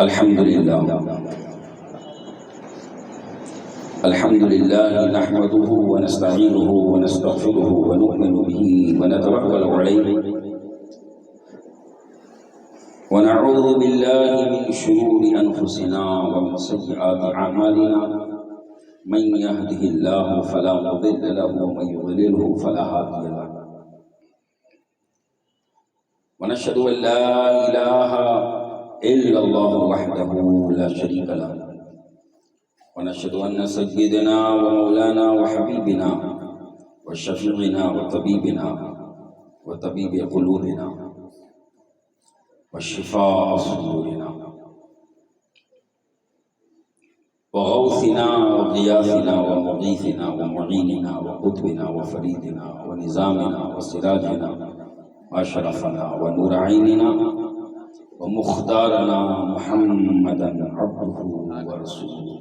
الحمد لله نحمده ونستعينه ونستغفره ونؤمن به ونتوكل عليه ونعوذ بالله من شرور أنفسنا ومن سيئات أعمالنا من يهده الله فلا مضل له ومن يضلله فلا هادي له ونشهد أن لا إله إلا الله وحده لا شريك له ونشهد أن سيدنا ومولانا وحبيبنا وشفيعنا وطبيبنا وطبيب قلوبنا وشفاء صدورنا وغوثنا وغياثنا ومغيثنا ومعيننا وقطبنا وفريدنا ونظامنا وسراجنا وأشرفنا ونور عيننا ومختارنا محمدا عبده ورسوله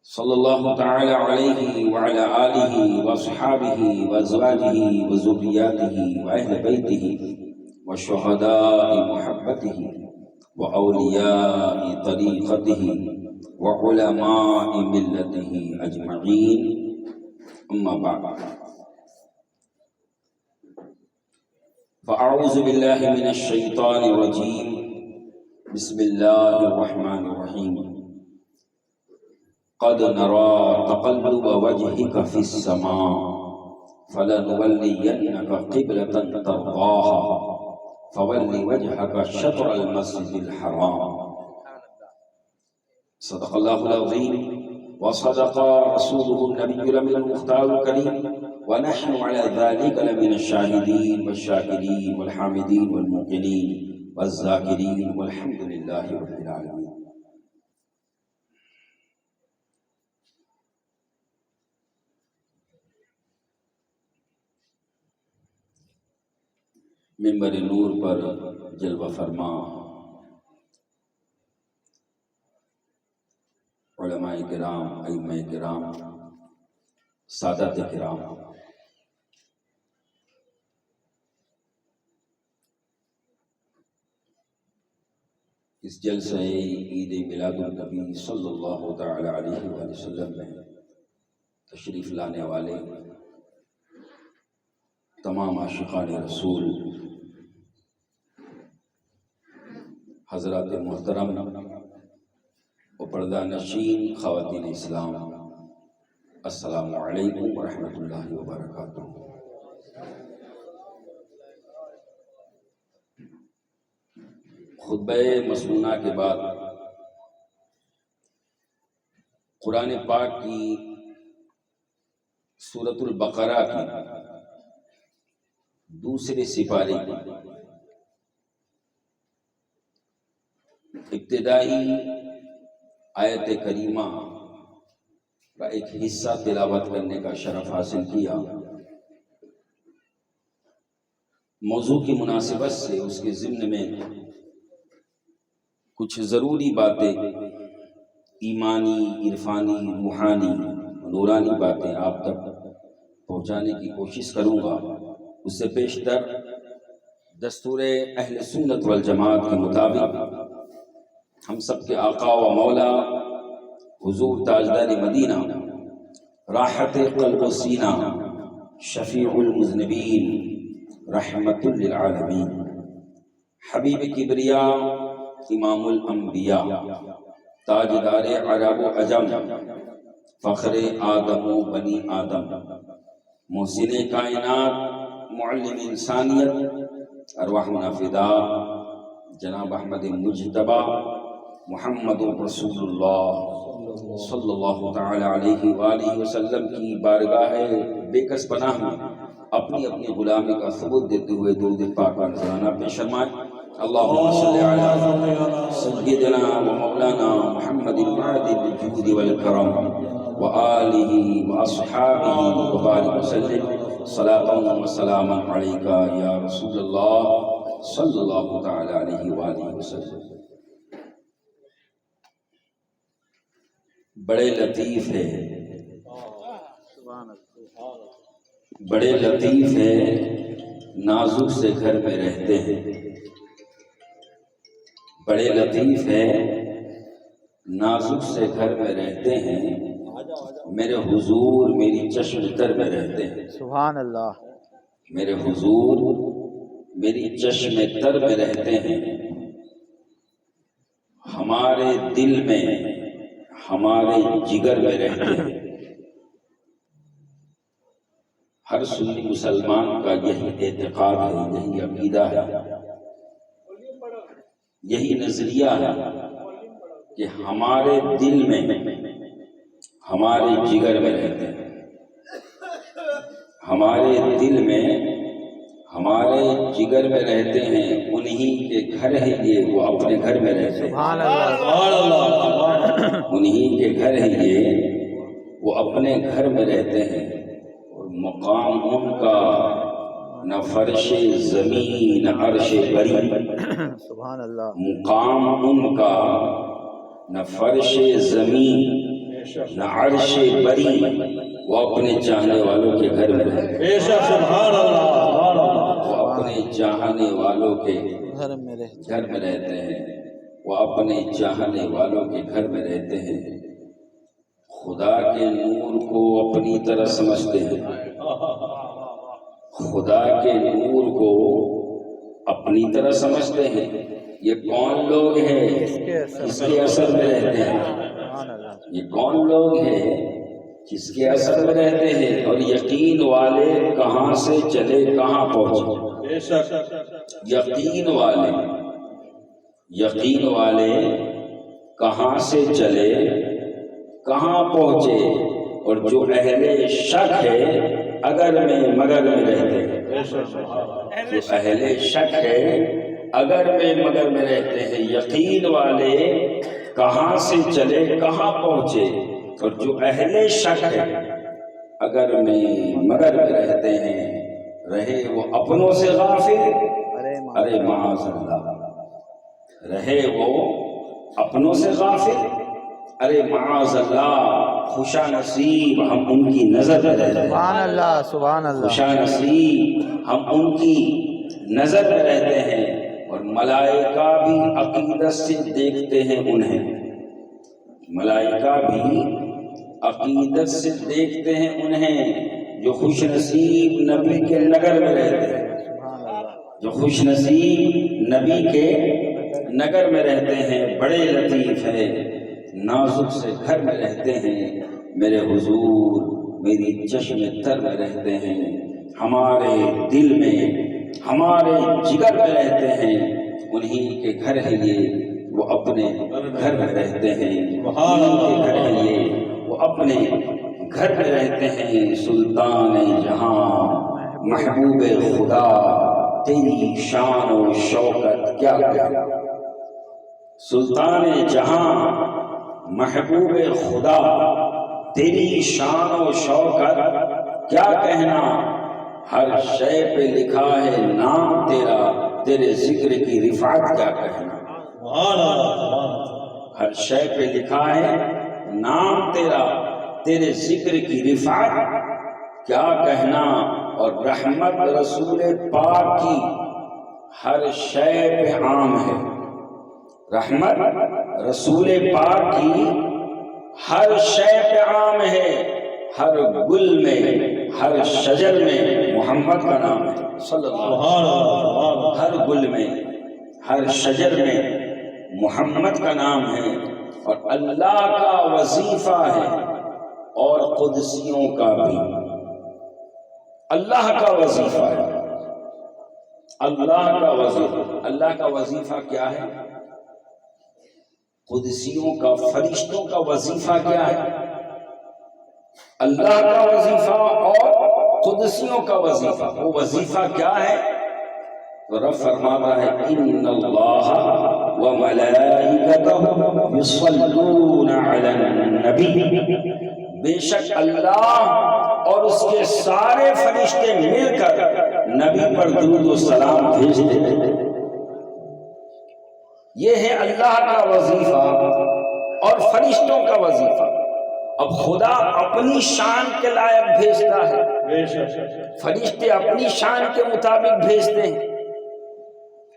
صلى الله تعالى عليه وعلى آله وصحابه وأزواجه وذرياته وأهل بيته وشهداء محبته وأولياء طريقته وعلماء ملته أجمعين أما بعد فأعوذ بالله من الشيطان الرجيم بسم الله الرحمن الرحيم قد نرى تقلب وجهك في السماء فلنولينك قبلة ترضاها فول وجهك شطر المسجد الحرام صدق الله العظيم وصدق رسوله النبي الأمين المختار الكريم ونحن على ذلك لمن الشاهدين والشاكرين والحامدين والموقنين والذاكرين والحمد لله رب العالمين. منبر نور پر جلوہ فرما علماء کرام، ائمہ کرام، سادات کرام، اس جلسہ عید میلاد النبی صلی اللہ تعالی علیہ وآلہ وسلم میں تشریف لانے والے تمام عاشقان رسول، حضرات محترم و پردہ نشین خواتین اسلام، السلام علیکم ورحمۃ اللہ وبرکاتہ۔ خطبہ مسنونہ کے بعد قرآن پاک کی سورۃ البقرہ کی دوسرے سپارے کی ابتدائی آیت کریمہ کا ایک حصہ تلاوت کرنے کا شرف حاصل کیا۔ موضوع کی مناسبت سے اس کے ضمن میں کچھ ضروری باتیں، ایمانی، عرفانی، روحانی، نورانی باتیں آپ تک پہنچانے کی کوشش کروں گا۔ اس سے پیشتر دستور اہل سنت والجماعت کے مطابق ہم سب کے آقا و مولا حضور تاجدار مدینہ، راحت قلب و سینہ، شفیع المذنبین، رحمت للعالمین، حبیب کبریا، امام الانبیاء، تاجدار عرب و عجم، فخر آدم و بنی آدم، محسن کائنات، معلم انسانیت، ارواحنا فدا جناب احمد مجتبی محمد رسول اللہ صلی اللہ تعالی علیہ وآلہ وسلم کی بارگاہ بے کس پناہ میں اپنی اپنی غلامی کا ثبوت دیتے ہوئے درود پاک کا نذرانہ پیش فرمائیں۔ اللہم صلی علی سیدنا و مولانا محمد المعدل الجود والکرم وآلہ واصحابہ وبارک وسلم صلاۃ و سلاما علیکہ یا رسول اللہ صلی اللہ تعالی علیہ وآلہ وسلم۔ بڑے لطیف ہے، بڑے لطیف ہیں، نازک سے گھر میں رہتے ہیں، بڑے لطیف ہیں، نازک سے گھر میں رہتے ہیں، میرے حضور میری چشم تر میں رہتے ہیں۔ سبحان اللہ۔ میرے حضور میری چشم تر میں رہتے ہیں، ہمارے دل میں، ہمارے جگر میں رہتے ہیں۔ ہر سنی مسلمان کا یہی اعتقاد ہے، یہی عقیدہ ہے، یہی نظریہ ہے کہ ہمارے دل میں، ہمارے جگر میں رہتے ہیں، ہمارے دل میں، ہمارے جگر میں رہتے ہیں، انہی کے گھر ہے یہ، وہ اپنے گھر میں رہتے ہیں۔ سبحان اللہ۔ انہی کے گھر ہے یہ، وہ اپنے گھر میں رہتے ہیں، اور مقام ان کا نہ فرش زمین نہ عرش بری۔ سبحان اللہ۔ مقام ان کا نہ فرش زمین نہ عرش بری، وہ اپنے چاہنے والوں کے گھر میں رہتے ہیں۔ بے شک سبحان اللہ۔ وہ اپنے چاہنے والوں کے گھر میں رہتے گھر میں رہتے ہیں، وہ اپنے چاہنے والوں کے گھر میں رہتے ہیں۔ خدا کے نور کو اپنی طرح سمجھتے ہیں، خدا کے نور کو اپنی طرح سمجھتے ہیں۔ یہ کون لوگ ہیں جس کے اثر میں رہتے ہیں؟ سبحان اللہ۔ یہ کون لوگ ہیں جس کے اثر میں رہتے ہیں؟ اور یقین والے کہاں سے چلے کہاں پہنچے؟ بے شک یقین والے، یقین والے کہاں سے چلے کہاں پہنچے، اور جو اہل شک ہے اگر میں مگر میں رہتے ہیں، بے شک سبحان جو اہل شک ہے اگر میں مگر میں رہتے ہیں۔ یقین والے کہاں سے چلے کہاں پہنچے، اور جو اہل شک ہے اگر میں مگر میں رہتے ہیں، رہے وہ اپنوں سے غافل، ارے معاذ اللہ، رہے وہ اپنوں سے غافل، ارے معاذ اللہ، خوشا نصیب ہم ان کی نظر میں رہتے ہیں۔ سبحان اللہ۔ سبحان اللہ۔ خوشا نصیب ہم ان کی نظر میں رہتے ہیں، اور ملائکہ بھی عقیدت سے دیکھتے ہیں انہیں، ملائکہ بھی عقیدت سے دیکھتے ہیں انہیں، جو خوش نصیب نبی کے نگر میں رہتے ہیں، سبحان اللہ۔ جو خوش نصیب نبی کے نگر میں رہتے ہیں۔ بڑے لطیف ہے، نازک سے گھر میں رہتے ہیں، میرے حضور میری چشم تر میں رہتے ہیں، ہمارے دل میں، ہمارے جگر میں رہتے ہیں، انہی کے گھر ہے یہ، وہ اپنے گھر میں رہتے ہیں، انہی کے گھر ہے یہ، وہ اپنے گھر میں رہتے ہیں۔ سلطان جہاں محبوب خدا، تیری شان و شوکت کیا کہنا۔ سلطان جہاں محبوب خدا، تیری شان و شوکت کیا کہنا، ہر شے پہ لکھا ہے نام تیرا، تیرے ذکر کی رفعت کیا کہنا۔ سبحان اللہ۔ ہر شے پہ لکھا ہے نام تیرا، تیرے ذکر کی رفعت کیا کہنا، اور رحمت رسول پاک کی ہر شے پہ عام ہے، رحمت رسول پاک کی ہر شے پہ عام ہے، ہر گل میں، ہر شجر میں محمد کا نام ہے صلی اللہ علیہ وسلم، ہر گل میں، ہر شجر میں محمد کا نام ہے، اور اللہ کا وظیفہ ہے، اور قدسیوں کا بھی اللہ کا وظیفہ ہے، اللہ کا وظیفہ۔ اللہ کا وظیفہ کیا ہے؟ قدسیوں کا، فرشتوں کا وظیفہ کیا ہے؟ اللہ کا وظیفہ اور قدسیوں کا وظیفہ۔ وہ وظیفہ کیا ہے؟ تو رب فرماتا ہے ان اللہ وملائکتہ یصلون علی النبی، بے شک اللہ اور اس کے سارے فرشتے مل کر نبی پر درود و سلام بھیجتے ہیں۔ یہ ہے اللہ کا وظیفہ اور فرشتوں کا وظیفہ۔ اب خدا اپنی شان کے لائق بھیجتا ہے، فرشتے اپنی شان کے مطابق بھیجتے ہیں،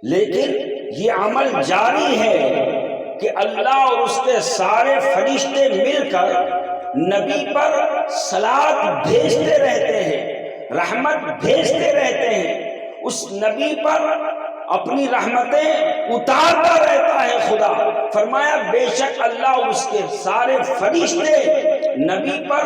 لیکن یہ عمل جاری ہے کہ اللہ اور اس کے سارے فرشتے مل کر نبی پر صلات بھیجتے رہتے ہیں، رحمت بھیجتے رہتے ہیں، اس نبی پر اپنی رحمتیں اتارتا رہتا ہے خدا۔ فرمایا بے شک اللہ اور اس کے سارے فرشتے نبی پر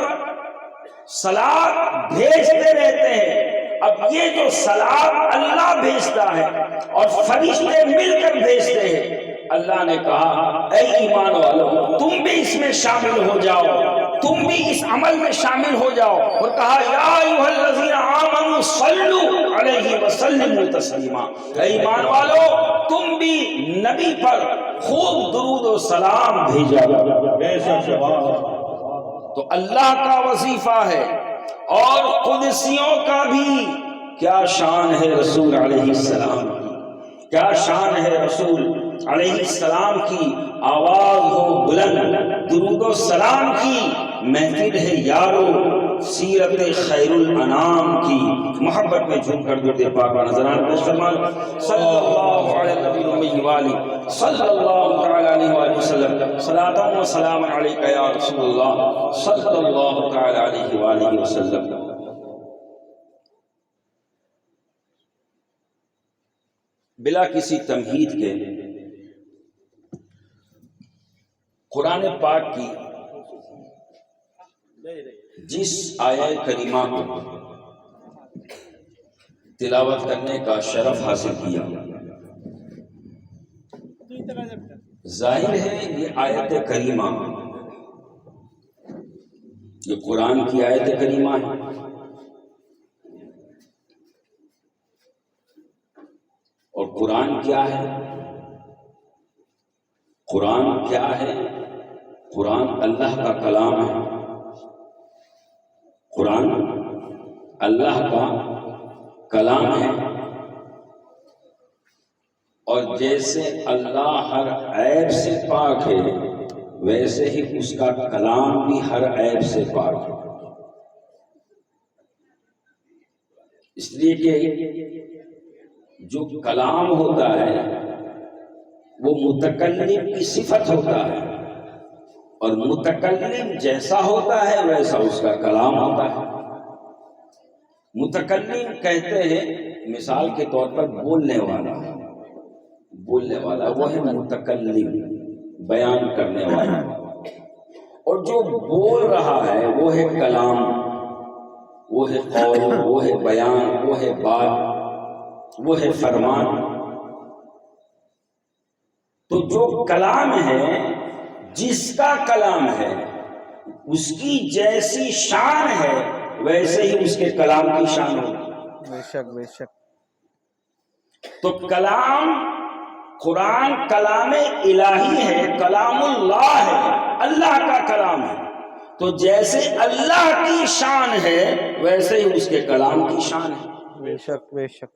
صلات بھیجتے رہتے ہیں۔ اب یہ جو صلات اللہ بھیجتا ہے اور فرشتے مل کر بھیجتے ہیں، اللہ نے کہا اے ایمان والو تم بھی اس میں شامل ہو جاؤ، تم بھی اس عمل میں شامل ہو جاؤ، اور کہا یا ایھا الذین آمنوا صلوا علیہ وسلموا تسلیما، اے ایمان والو تم بھی نبی پر خوب درود و سلام بھیجا۔ بے شک سبحان اللہ۔ تو اللہ کا وظیفہ ہے، اور قدسیوں کا بھی کیا شان ہے رسول علیہ السلام کی، کیا شان ہے رسول علیہ السلام کی، آواز ہو بلند، درود و سلام کی محفل ہے یارو، سیرت خیر الانام کی، محبت میں جھوم کر درود پاک کا نذرانہ پیش فرمائیں۔ صلی اللہ علیہ نبی الامی والی صلی اللہ تعالی علیہ وآلہ وسلم، صلاۃ و سلام علیک یا رسول اللہ صلی اللہ تعالی علیہ وآلہ وسلم۔ بلا کسی تمہید کے قرآن پاک کی جس آیہ کریمہ کو تلاوت کرنے کا شرف حاصل کیا، ظاہر ہے یہ آیت کریمہ، یہ قرآن کی آیت کریمہ ہے، اور قرآن کیا ہے؟ قرآن کیا ہے؟ قرآن اللہ کا کلام ہے، قرآن اللہ کا کلام ہے، اور جیسے اللہ ہر عیب سے پاک ہے ویسے ہی اس کا کلام بھی ہر عیب سے پاک ہے۔ اس لیے کہ جو کلام ہوتا ہے وہ متکلم کی صفت ہوتا ہے، اور متکلم جیسا ہوتا ہے ویسا اس کا کلام ہوتا ہے۔ متکلم کہتے ہیں مثال کے طور پر بولنے والا، بولنے والا وہ ہے متکلم، بیان کرنے والا، اور جو بول رہا ہے وہ ہے کلام، وہ ہے قول، وہ ہے بیان، وہ ہے بات، وہ ہے فرمان۔ تو جو کلام ہے، جس کا کلام ہے، اس کی جیسی شان ہے ویسے ہی اس کے کلام کی شان ہوگی۔ بے شک بے شک۔ تو کلام، قرآن کلام الہی ہے، کلام اللہ ہے، اللہ کا کلام ہے، تو جیسے اللہ کی شان ہے ویسے ہی اس کے کلام کی شان ہے۔ بے شک بے شک۔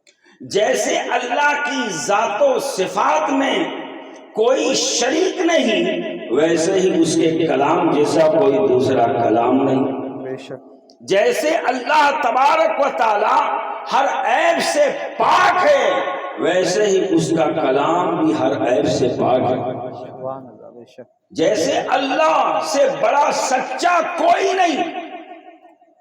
جیسے اللہ کی ذات و صفات میں کوئی شریک نہیں ویسے ہی اس کے کلام جیسا کوئی دوسرا کلام نہیں۔ بے شک۔ جیسے اللہ تبارک و تعالی ہر عیب سے پاک ہے ویسے ہی اس کا کلام بھی ہر عیب سے پاک ہے۔ سبحان اللہ۔ بے شک۔ جیسے اللہ سے بڑا سچا کوئی نہیں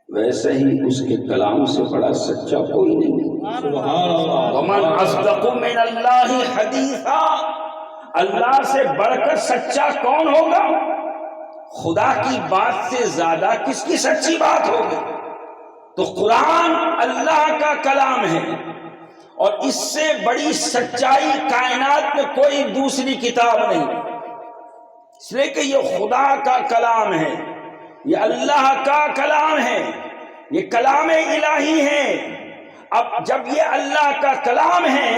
ویسے ہی اس کے کلام سے بڑا سچا کوئی نہیں۔ سبحان اللہ۔ ومن اصدق من اللہ حدیثا، اللہ سے بڑھ کر سچا کون ہوگا؟ خدا کی بات سے زیادہ کس کی سچی بات ہوگی؟ تو قرآن اللہ کا کلام ہے، اور اس سے بڑی سچائی کائنات میں کوئی دوسری کتاب نہیں، اس لیے کہ یہ خدا کا کلام ہے، یہ اللہ کا کلام ہے، یہ کلام الہی ہے۔ اب جب یہ اللہ کا کلام ہے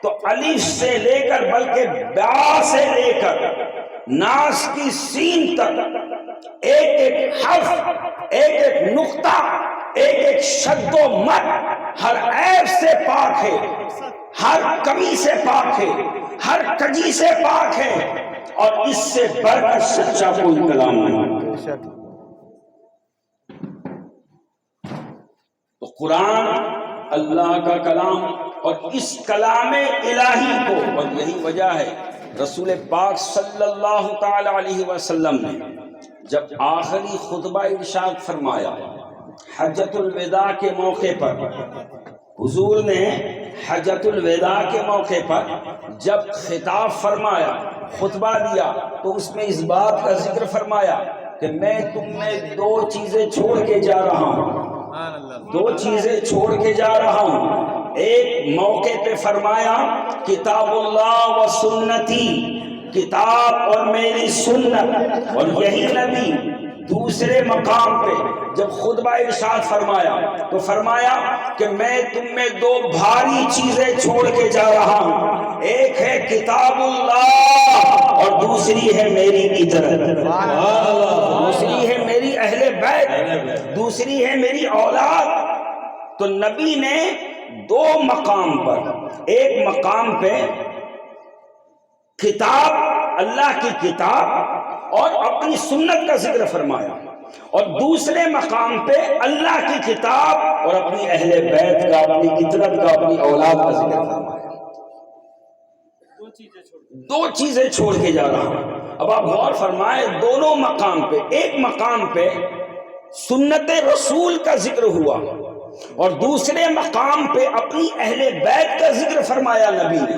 تو الف سے لے کر بلکہ با سے لے کر ناس کی سین تک ایک ایک حرف، ایک ایک نقطہ، ایک ایک شد و مد ہر عیب سے پاک ہے، ہر کمی سے پاک ہے، ہر کجی سے پاک ہے، اور اس سے بڑھ کر سچا کوئی کلام نہیں۔ بے شک۔ تو قرآن اللہ کا کلام اور اس کلام الہی کو، اور یہی وجہ ہے رسول پاک صلی اللہ تعالی علیہ وسلم نے جب آخری خطبہ ارشاد فرمایا حجۃ الوداع کے موقع پر، حضور نے حجۃ الوداع کے موقع پر جب خطاب فرمایا، خطبہ دیا، تو اس میں اس بات کا ذکر فرمایا کہ میں تم میں دو چیزیں چھوڑ کے جا رہا ہوں، دو چیزیں چھوڑ کے جا رہا ہوں۔ ایک موقع پہ فرمایا کتاب اللہ و سنتی، کتاب اور میری سنت، اور یہی نبی دوسرے مقام پہ جب خطبہ ارشاد فرمایا تو فرمایا کہ میں تم میں دو بھاری چیزیں چھوڑ کے جا رہا ہوں، ایک ہے کتاب اللہ اور دوسری ہے میری اجرت، دوسری ہے میری اہل بیت، دوسری ہے میری اولاد۔ تو نبی نے دو مقام پر، ایک مقام پہ کتاب، اللہ کی کتاب اور اپنی سنت کا ذکر فرمایا، اور دوسرے مقام پہ اللہ کی کتاب اور اپنی اہل بیت کا، اپنی اطرت کا، اپنی اولاد کا ذکر فرمایا۔ دو چیزیں چھوڑ کے جا رہا ہوں۔ اب آپ غور فرمائیں، دونوں مقام پہ، ایک مقام پہ سنت رسول کا ذکر ہوا اور دوسرے مقام پہ اپنی اہل بیت کا ذکر فرمایا نبی نے،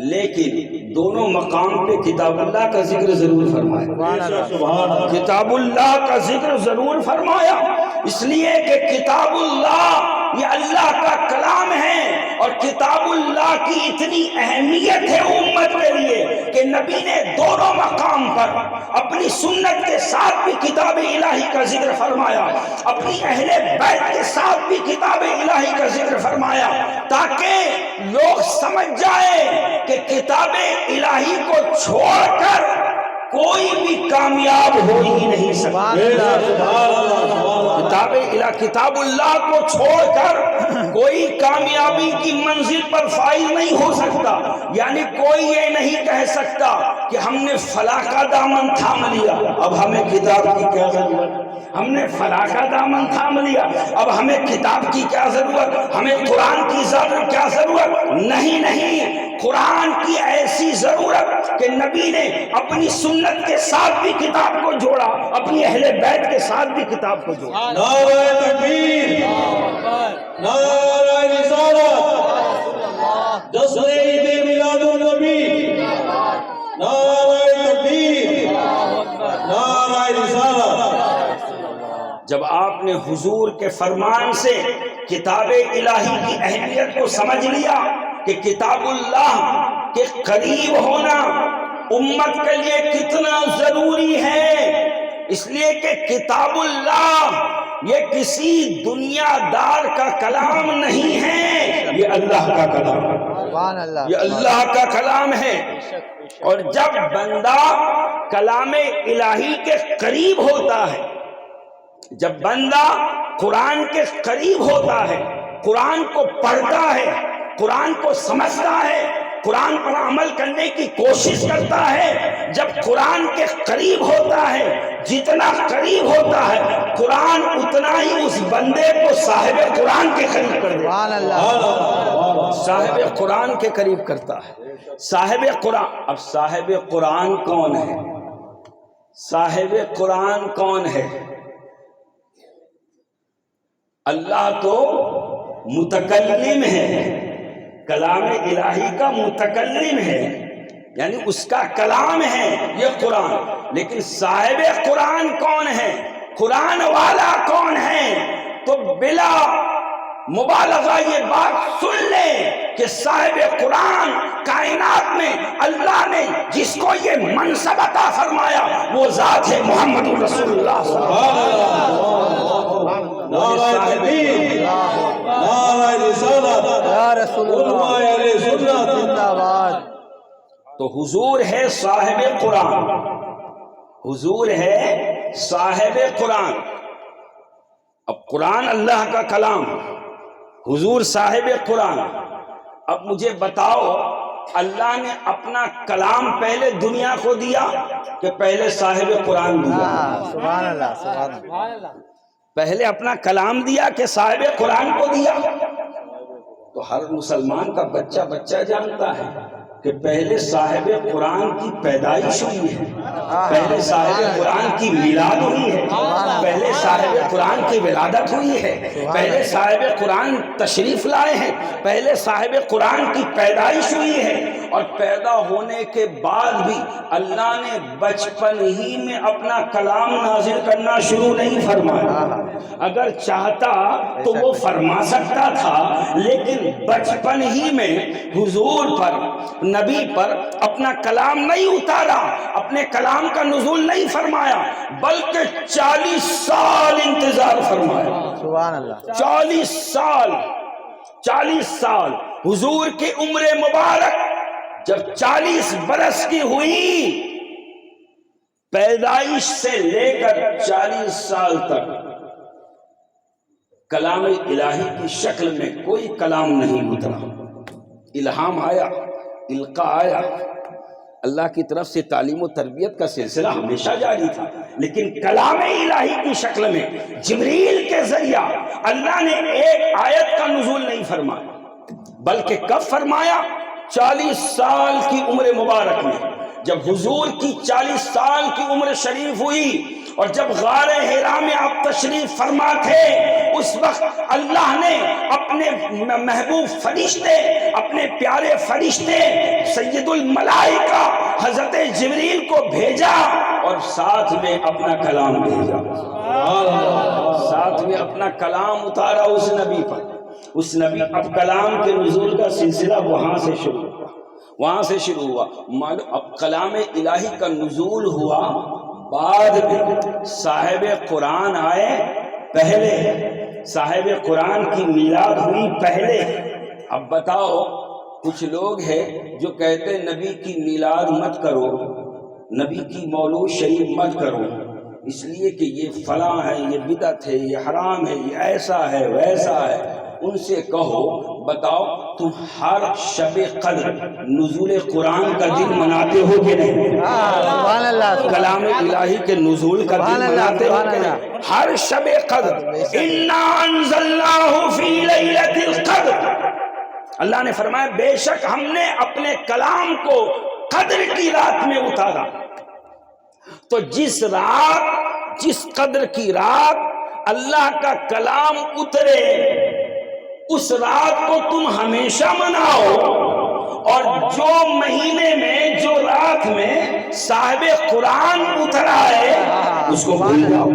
لیکن دونوں مقام پہ کتاب اللہ کا ذکر ضرور فرمایا، کتاب اللہ کا ذکر ضرور فرمایا، اس لیے کہ کتاب اللہ یہ اللہ کا کلام ہے، اور کتاب اللہ کی اتنی اہمیت ہے امت کے لیے کہ نبی نے دونوں مقام پر اپنی سنت کے ساتھ بھی کتاب الہی کا ذکر فرمایا، اپنی اہل بیت کے ساتھ بھی کتاب الہی کا ذکر فرمایا، تاکہ لوگ سمجھ جائیں کہ کتاب الہی کو چھوڑ کر کوئی بھی کامیاب ہو ہی نہیں سکتا۔ کتاب اللہ کو چھوڑ کر کوئی کامیابی کی منزل پر فائز نہیں ہو سکتا، یعنی کوئی یہ نہیں کہہ سکتا کہ ہم نے فلاں کا دامن تھام لیا اب ہمیں کتاب کی کیا ضرورت، ہم نے فلاں کا دامن تھام لیا اب ہمیں کتاب کی کیا ضرورت، ہمیں قرآن کی کیا ضرورت۔ نہیں، قرآن کی ایسی ضرورت کہ نبی نے اپنی سنت کے ساتھ بھی کتاب کو جوڑا، اپنی اہل بیت کے ساتھ بھی کتاب کو جوڑا۔ نعرہ تکبیر، نعرہ رسالت، جشن عید میلاد النبی، نعرہ تکبیر، نعرہ رسالت۔ جب آپ نے حضور کے فرمان سے کتاب الہی کی اہمیت کو سمجھ لیا کہ کتاب اللہ کے قریب ہونا امت کے لیے کتنا ضروری ہے، اس لیے کہ کتاب اللہ یہ کسی دنیا دار کا کلام نہیں ہے، یہ اللہ کا کلام ہے، یہ اللہ کا کلام ہے۔ اور جب بندہ کلام الہی کے قریب ہوتا ہے، جب بندہ قرآن کے قریب ہوتا ہے، قرآن کو پڑھتا ہے، قرآن کو سمجھتا ہے، قرآن پر عمل کرنے کی کوشش کرتا ہے، جب قرآن کے قریب ہوتا ہے، جتنا قریب ہوتا ہے قرآن اتنا ہی اس بندے کو صاحب قرآن کے قریب کر دیتا ہے، صاحب قرآن کے قریب کرتا ہے۔ صاحب قرآن، اب صاحب قرآن کون ہے؟ صاحب قرآن کون ہے؟ اللہ تو متکلم ہے، کلام الہی کا متکلم ہے، یعنی اس کا کلام ہے یہ قرآن، لیکن صاحب قرآن کون ہے؟ قرآن والا کون ہے؟ تو بلا مبالغہ یہ بات سن لیں کہ صاحب قرآن کائنات میں اللہ نے جس کو یہ منصب عطا فرمایا وہ ذات ہے محمد رسول اللہ صلی اللہ علیہ وسلم۔ نعرہ تکبیر، نعرہ رسالت، یا رسول علماء اہل سنت زندہ باد۔ تو حضور ہے صاحب قرآن، حضور ہے صاحب قرآن۔ اب قرآن اللہ کا کلام، حضور صاحب قرآن۔ اب مجھے بتاؤ اللہ نے اپنا کلام پہلے دنیا کو دیا کہ پہلے صاحب قرآن دیا؟ سبحان اللہ، سبحان اللہ۔ پہلے اپنا کلام دیا کہ صاحب قرآن کو دیا؟ تو ہر مسلمان کا بچہ بچہ جانتا ہے کہ پہلے صاحب قرآن کی پیدائش ہوئی ہے، پہلے صاحب قرآن کی میلاد ہوئی ہے، پہلے صاحب قرآن کی ولادت ہوئی ہے، پہلے صاحب قرآن تشریف لائے ہیں، پہلے صاحب قرآن کی پیدائش ہوئی ہے، اور پیدا ہونے کے بعد بھی اللہ نے بچپن ہی میں اپنا کلام نازل کرنا شروع نہیں فرمایا۔ اگر چاہتا تو وہ فرما سکتا تھا، لیکن بچپن ہی میں حضور پر، نبی پر اپنا کلام نہیں اتارا، اپنے کلام کا نزول نہیں فرمایا، بلکہ 40 سال انتظار فرمایا۔ سبحان اللہ۔ 40 سال حضور کی عمر مبارک جب 40 برس کی ہوئی، پیدائش سے لے کر 40 سال تک کلام الہی کی شکل میں کوئی کلام نہیں اترا۔ الہام آیا، القا آیا، اللہ کی طرف سے تعلیم و تربیت کا سلسلہ ہمیشہ جاری تھا، لیکن کلام الہی کی شکل میں جبریل کے ذریعہ اللہ نے ایک آیت کا نزول نہیں فرمایا، بلکہ کب فرمایا؟ 40 سال کی عمر مبارک میں، جب حضور کی 40 سال کی عمر شریف ہوئی اور جب غار حرا میں آپ تشریف فرما تھے، اس وقت اللہ نے اپنے محبوب فرشتے، اپنے پیارے فرشتے سید الملائکہ حضرت جبریل کو بھیجا اور ساتھ میں اپنا کلام بھیجا، ساتھ میں اپنا کلام اتارا اس نبی پر۔ اس نبی اب کلام کے نزول کا سلسلہ وہاں سے شروع ہوا، اب کلام الہی کا نزول ہوا، بعد میں صاحب قرآن آئے پہلے، صاحب قرآن کی میلاد ہوئی پہلے۔ اب بتاؤ، کچھ لوگ ہیں جو کہتے نبی کی میلاد مت کرو، نبی کی مولود شریف مت کرو، اس لیے کہ یہ فلاں ہے، یہ بدعت ہے، یہ حرام ہے، یہ ایسا ہے ویسا ہے۔ ان سے کہو، بتاؤ تم ہر شب قدر نزول قرآن کا دن مناتے ہو کہ نہیں؟ سبحان اللہ۔ کلام الہی کے نزول کا دن مناتے ہو کہ نہیں؟ ہر شب قدر، اِنَّا أَنزَلْنَاهُ فِي لَيْلَةِ الْقَدْرِ، اللہ نے فرمایا بے شک ہم نے اپنے کلام کو قدر کی رات میں اتارا۔ تو جس قدر کی رات اللہ کا کلام اترے، اس رات کو تم ہمیشہ مناؤ، اور جو مہینے میں، جو رات میں صاحب قرآن اترا ہے اس کو بھول جاؤ۔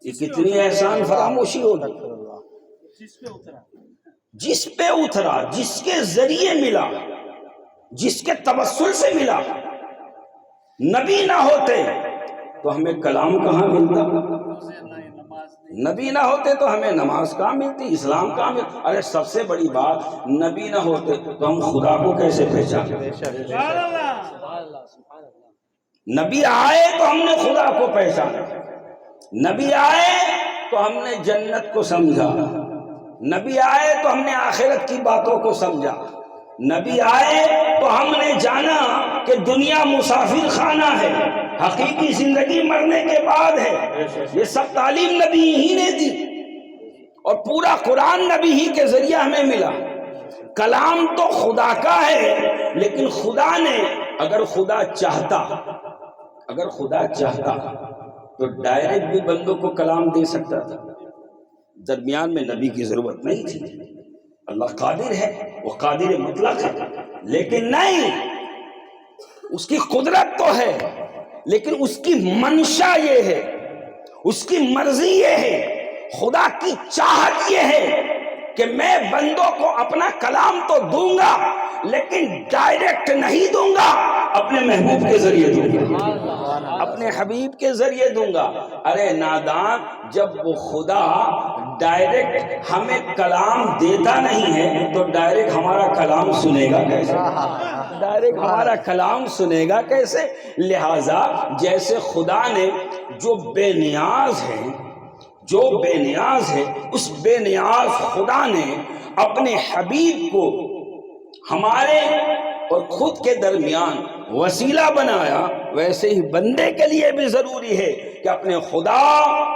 یہ کتنی احسان فراموشی ہوگی۔ جس پہ اترا، جس کے ذریعے ملا، جس کے توسل سے ملا، نبی نہ ہوتے تو ہمیں کلام کہاں ملتا؟ نبی نہ ہوتے تو ہمیں نماز کہاں ملتی، اسلام کہاں ملتی؟ ارے سب سے بڑی بات، نبی نہ ہوتے تو ہم خدا کو کیسے پہچانے؟ نبی آئے تو ہم نے خدا کو پہچانا، نبی آئے تو ہم نے جنت کو سمجھا، نبی آئے تو ہم نے آخرت کی باتوں کو سمجھا، نبی آئے تو ہم نے جانا کہ دنیا مسافر خانہ ہے، حقیقی زندگی مرنے کے بعد ہے۔ یہ سب تعلیم نبی ہی نے دی، اور پورا قرآن نبی ہی کے ذریعے ہمیں ملا۔ کلام تو خدا کا ہے، لیکن خدا نے، اگر خدا چاہتا تو ڈائریکٹ بھی بندوں کو کلام دے سکتا تھا، درمیان میں نبی کی ضرورت نہیں تھی۔ اللہ قادر ہے، وہ قادر مطلق ہے، لیکن نہیں، اس کی قدرت تو ہے، لیکن اس کی منشا یہ ہے، اس کی مرضی یہ ہے، خدا کی چاہت یہ ہے کہ میں بندوں کو اپنا کلام تو دوں گا، لیکن ڈائریکٹ نہیں دوں گا، اپنے محبوب کے ذریعے دوں گا، اپنے حبیب کے ذریعے دوں گا۔ ارے نادان، جب وہ خدا ڈائریکٹ ہمیں کلام دیتا نہیں ہے تو ڈائریکٹ ہمارا کلام سنے گا کیسے؟ ڈائریکٹ ہمارا کلام سنے گا کیسے؟ لہٰذا جیسے خدا نے جو بے نیاز ہے، اس بے نیاز خدا نے اپنے حبیب کو ہمارے اور خود کے درمیان وسیلہ بنایا، ویسے ہی بندے کے لیے بھی ضروری ہے کہ اپنے خدا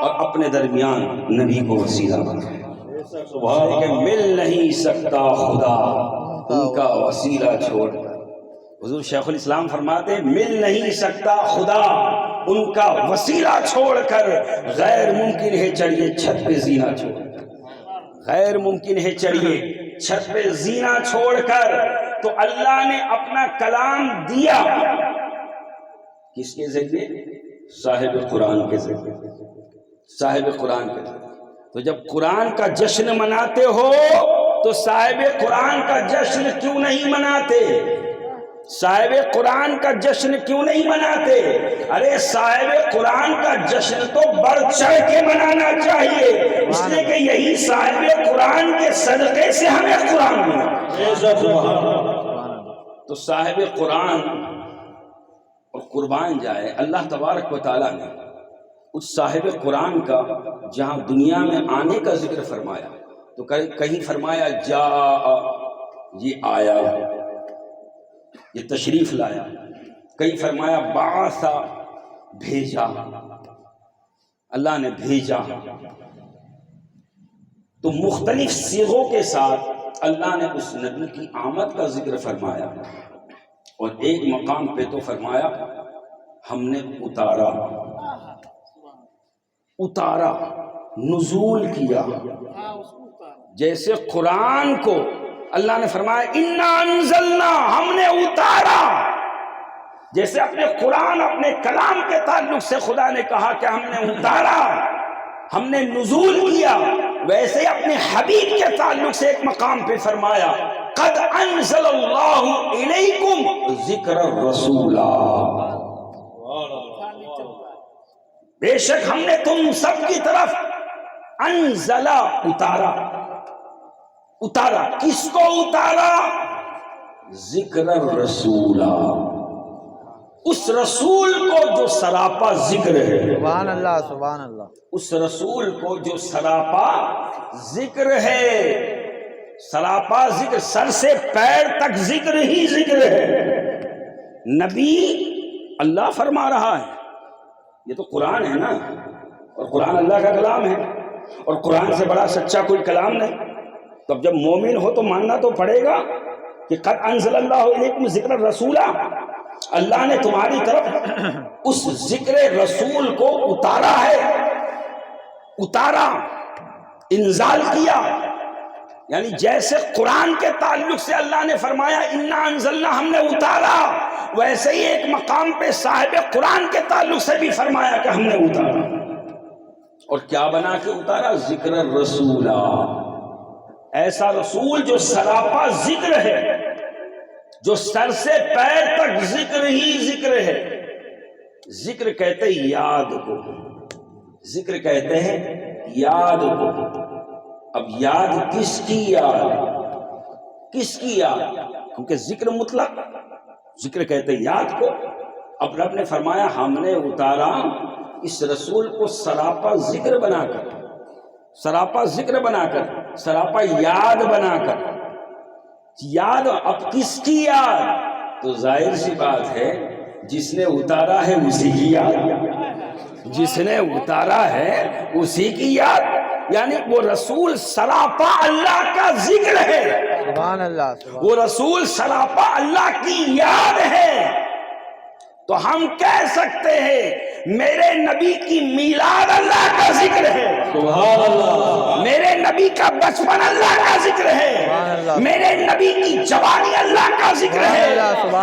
اور اپنے درمیان نبی کو وسیلہ بنائے۔ کہ مل نہیں سکتا خدا ان کا وسیلہ چھوڑ کر. حضور شیخ الاسلام فرماتے ہیں مل نہیں سکتا خدا ان کا وسیلہ چھوڑ کر، غیر ممکن ہے چڑھیے چھت پہ زینہ چھوڑ کر، غیر ممکن ہے چڑھیے چھت پہ زینہ چھوڑ کر. تو اللہ نے اپنا کلام دیا کس کے ذریعے؟ صاحب قرآن کے ذریعے، صاحب قرآن کے ذریعے. تو جب قرآن کا جشن مناتے ہو تو صاحب قرآن کا جشن کیوں نہیں مناتے؟ صاحب قرآن کا جشن کیوں نہیں مناتے؟ ارے صاحب قرآن کا جشن تو بڑھ چڑھ کے منانا چاہیے، اس لیے کہ یہی صاحب قرآن کے صدقے سے ہمیں قرآن ملا. تو صاحب قرآن اور قربان جائے. اللہ تبارک و تعالیٰ نے اس صاحب قرآن کا جہاں دنیا میں آنے کا ذکر فرمایا تو کہیں فرمایا جا، یہ آیا، یہ تشریف لایا. کہیں فرمایا بعثا، بھیجا، اللہ نے بھیجا. تو مختلف صیغوں کے ساتھ اللہ نے اس نبی کی آمد کا ذکر فرمایا. اور ایک مقام پہ تو فرمایا ہم نے اتارا، اتارا، نزول کیا. جیسے قرآن کو اللہ نے فرمایا انا انزلنا، ہم نے اتارا. جیسے اپنے قرآن، اپنے کلام کے تعلق سے خدا نے کہا کہ ہم نے اتارا، ہم نے نزول کیا، ویسے ہی اپنے حبیب کے تعلق سے ایک مقام پہ فرمایا قد انزل اللہ الیکم ذکر الرسول، بے شک ہم نے تم سب کی طرف انزلہ، اتارا. اتارا کس کو اتارا؟ ذکر الرسول، اس رسول کو جو سراپا ذکر ہے. سبحان اللہ، سبحان اللہ. اس رسول کو جو سراپا ذکر ہے، سراپا ذکر، سر سے پیر تک ذکر ہی ذکر ہے. نبی اللہ فرما رہا ہے، یہ تو قرآن ہے نا، اور قرآن اللہ کا کلام ہے، اور قرآن سے بڑا سچا کوئی کلام نہیں. تو اب جب مومن ہو تو ماننا تو پڑے گا کہ قد انزل اللہ علیکم ذکر الرسول، اللہ نے تمہاری طرف اس ذکر رسول کو اتارا ہے. اتارا، انزال کیا. یعنی جیسے قرآن کے تعلق سے اللہ نے فرمایا انا انزلنا، ہم نے اتارا، ویسے ہی ایک مقام پہ صاحب قرآن کے تعلق سے بھی فرمایا کہ ہم نے اتارا. اور کیا بنا کے اتارا؟ ذکر الرسول، ایسا رسول جو سراپا ذکر ہے، جو سر سے پیر تک ذکر ہی ذکر ہے. ذکر کہتے ہیں یاد کو، ذکر کہتے ہیں یاد کو. اب یاد کس کی یاد؟ کس کی یاد؟ کیونکہ ذکر مطلق، ذکر کہتے ہیں یاد کو. اب رب نے فرمایا ہم نے اتارا اس رسول کو سراپا ذکر بنا کر، سراپا ذکر بنا کر، سراپا یاد بنا کر. یاد اب کس کی یاد؟ تو ظاہر سی بات ہے جس نے اتارا ہے اسی کی یاد، جس نے اتارا ہے اسی کی یاد. یعنی وہ رسول سراپا اللہ کا ذکر ہے، سبحان اللہ. وہ رسول سراپا اللہ کی یاد ہے. تو ہم کہہ سکتے ہیں میرے نبی کی میلاد اللہ کا ذکر ہے، سبحان اللہ. میرے نبی کا بچپن اللہ کا ذکر ہے، میرے نبی کی جوانی اللہ کا ذکر ہے،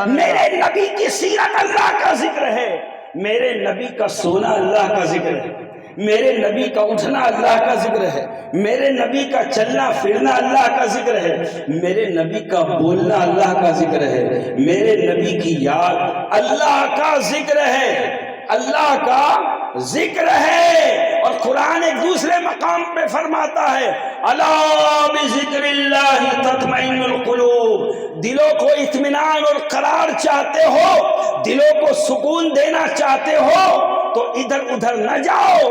میرے نبی کی سیرت اللہ کا ذکر ہے، میرے نبی کا سونا اللہ کا ذکر ہے، میرے نبی کا اٹھنا اللہ کا ذکر ہے، میرے نبی کا چلنا پھرنا اللہ کا ذکر ہے، میرے نبی کا بولنا اللہ کا ذکر ہے، میرے نبی کی یاد اللہ کا ذکر ہے، اللہ کا ذکر ہے. اور قرآن ایک دوسرے مقام پہ فرماتا ہے الا بذکر اللہ تطمئن القلوب. دلوں کو اطمینان اور قرار چاہتے ہو، دلوں کو سکون دینا چاہتے ہو تو ادھر ادھر نہ جاؤ،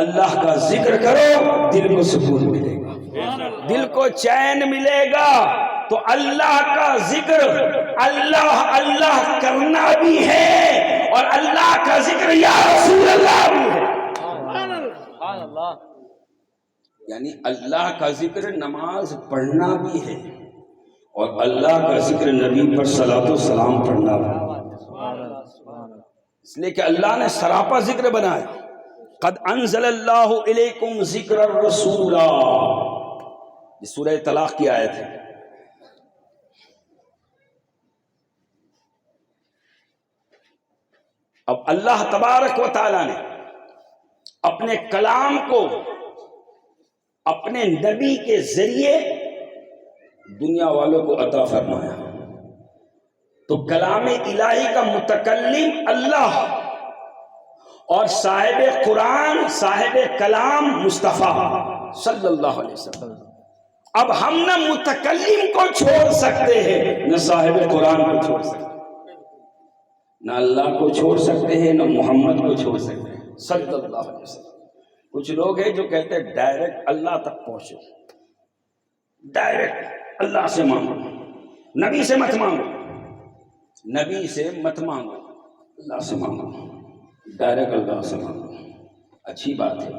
اللہ کا ذکر کرو، دل کو سکون ملے گا، دل کو چین ملے گا. تو اللہ کا ذکر، اللہ اللہ کرنا بھی ہے اور اللہ کا ذکر یا رسول اللہ بھی ہے. یعنی اللہ کا ذکر نماز پڑھنا بھی ہے اور اللہ کا ذکر نبی پر صلاۃ و سلام پڑھنا بھی ہے، اس لیے کہ اللہ نے سراپا ذکر بنایا، قد انزل اللہ الیکم ذکر الرسول، یہ سورہ طلاق کی آیت ہے۔ اب اللہ تبارک و تعالی نے اپنے کلام کو اپنے نبی کے ذریعے دنیا والوں کو عطا فرمایا، تو کلام الہی کا متکلم اللہ اور صاحب قرآن صاحب کلام مصطفیٰ صلی اللہ علیہ وسلم۔ اب ہم نہ متکلم کو چھوڑ سکتے ہیں نہ صاحب قرآن کو چھوڑ سکتے ہیں، نہ اللہ کو چھوڑ سکتے ہیں نہ محمد کو چھوڑ سکتے ہیں صلی اللہ علیہ وسلم۔ کچھ لوگ ہیں جو کہتے ہیں ڈائریکٹ اللہ تک پہنچو، ڈائریکٹ اللہ سے مانگو، نبی سے مت مانگو، نبی سے مت مانگو، اللہ سے مانگو، ڈائریکٹ اللہ سے مانگو۔ اچھی بات ہے،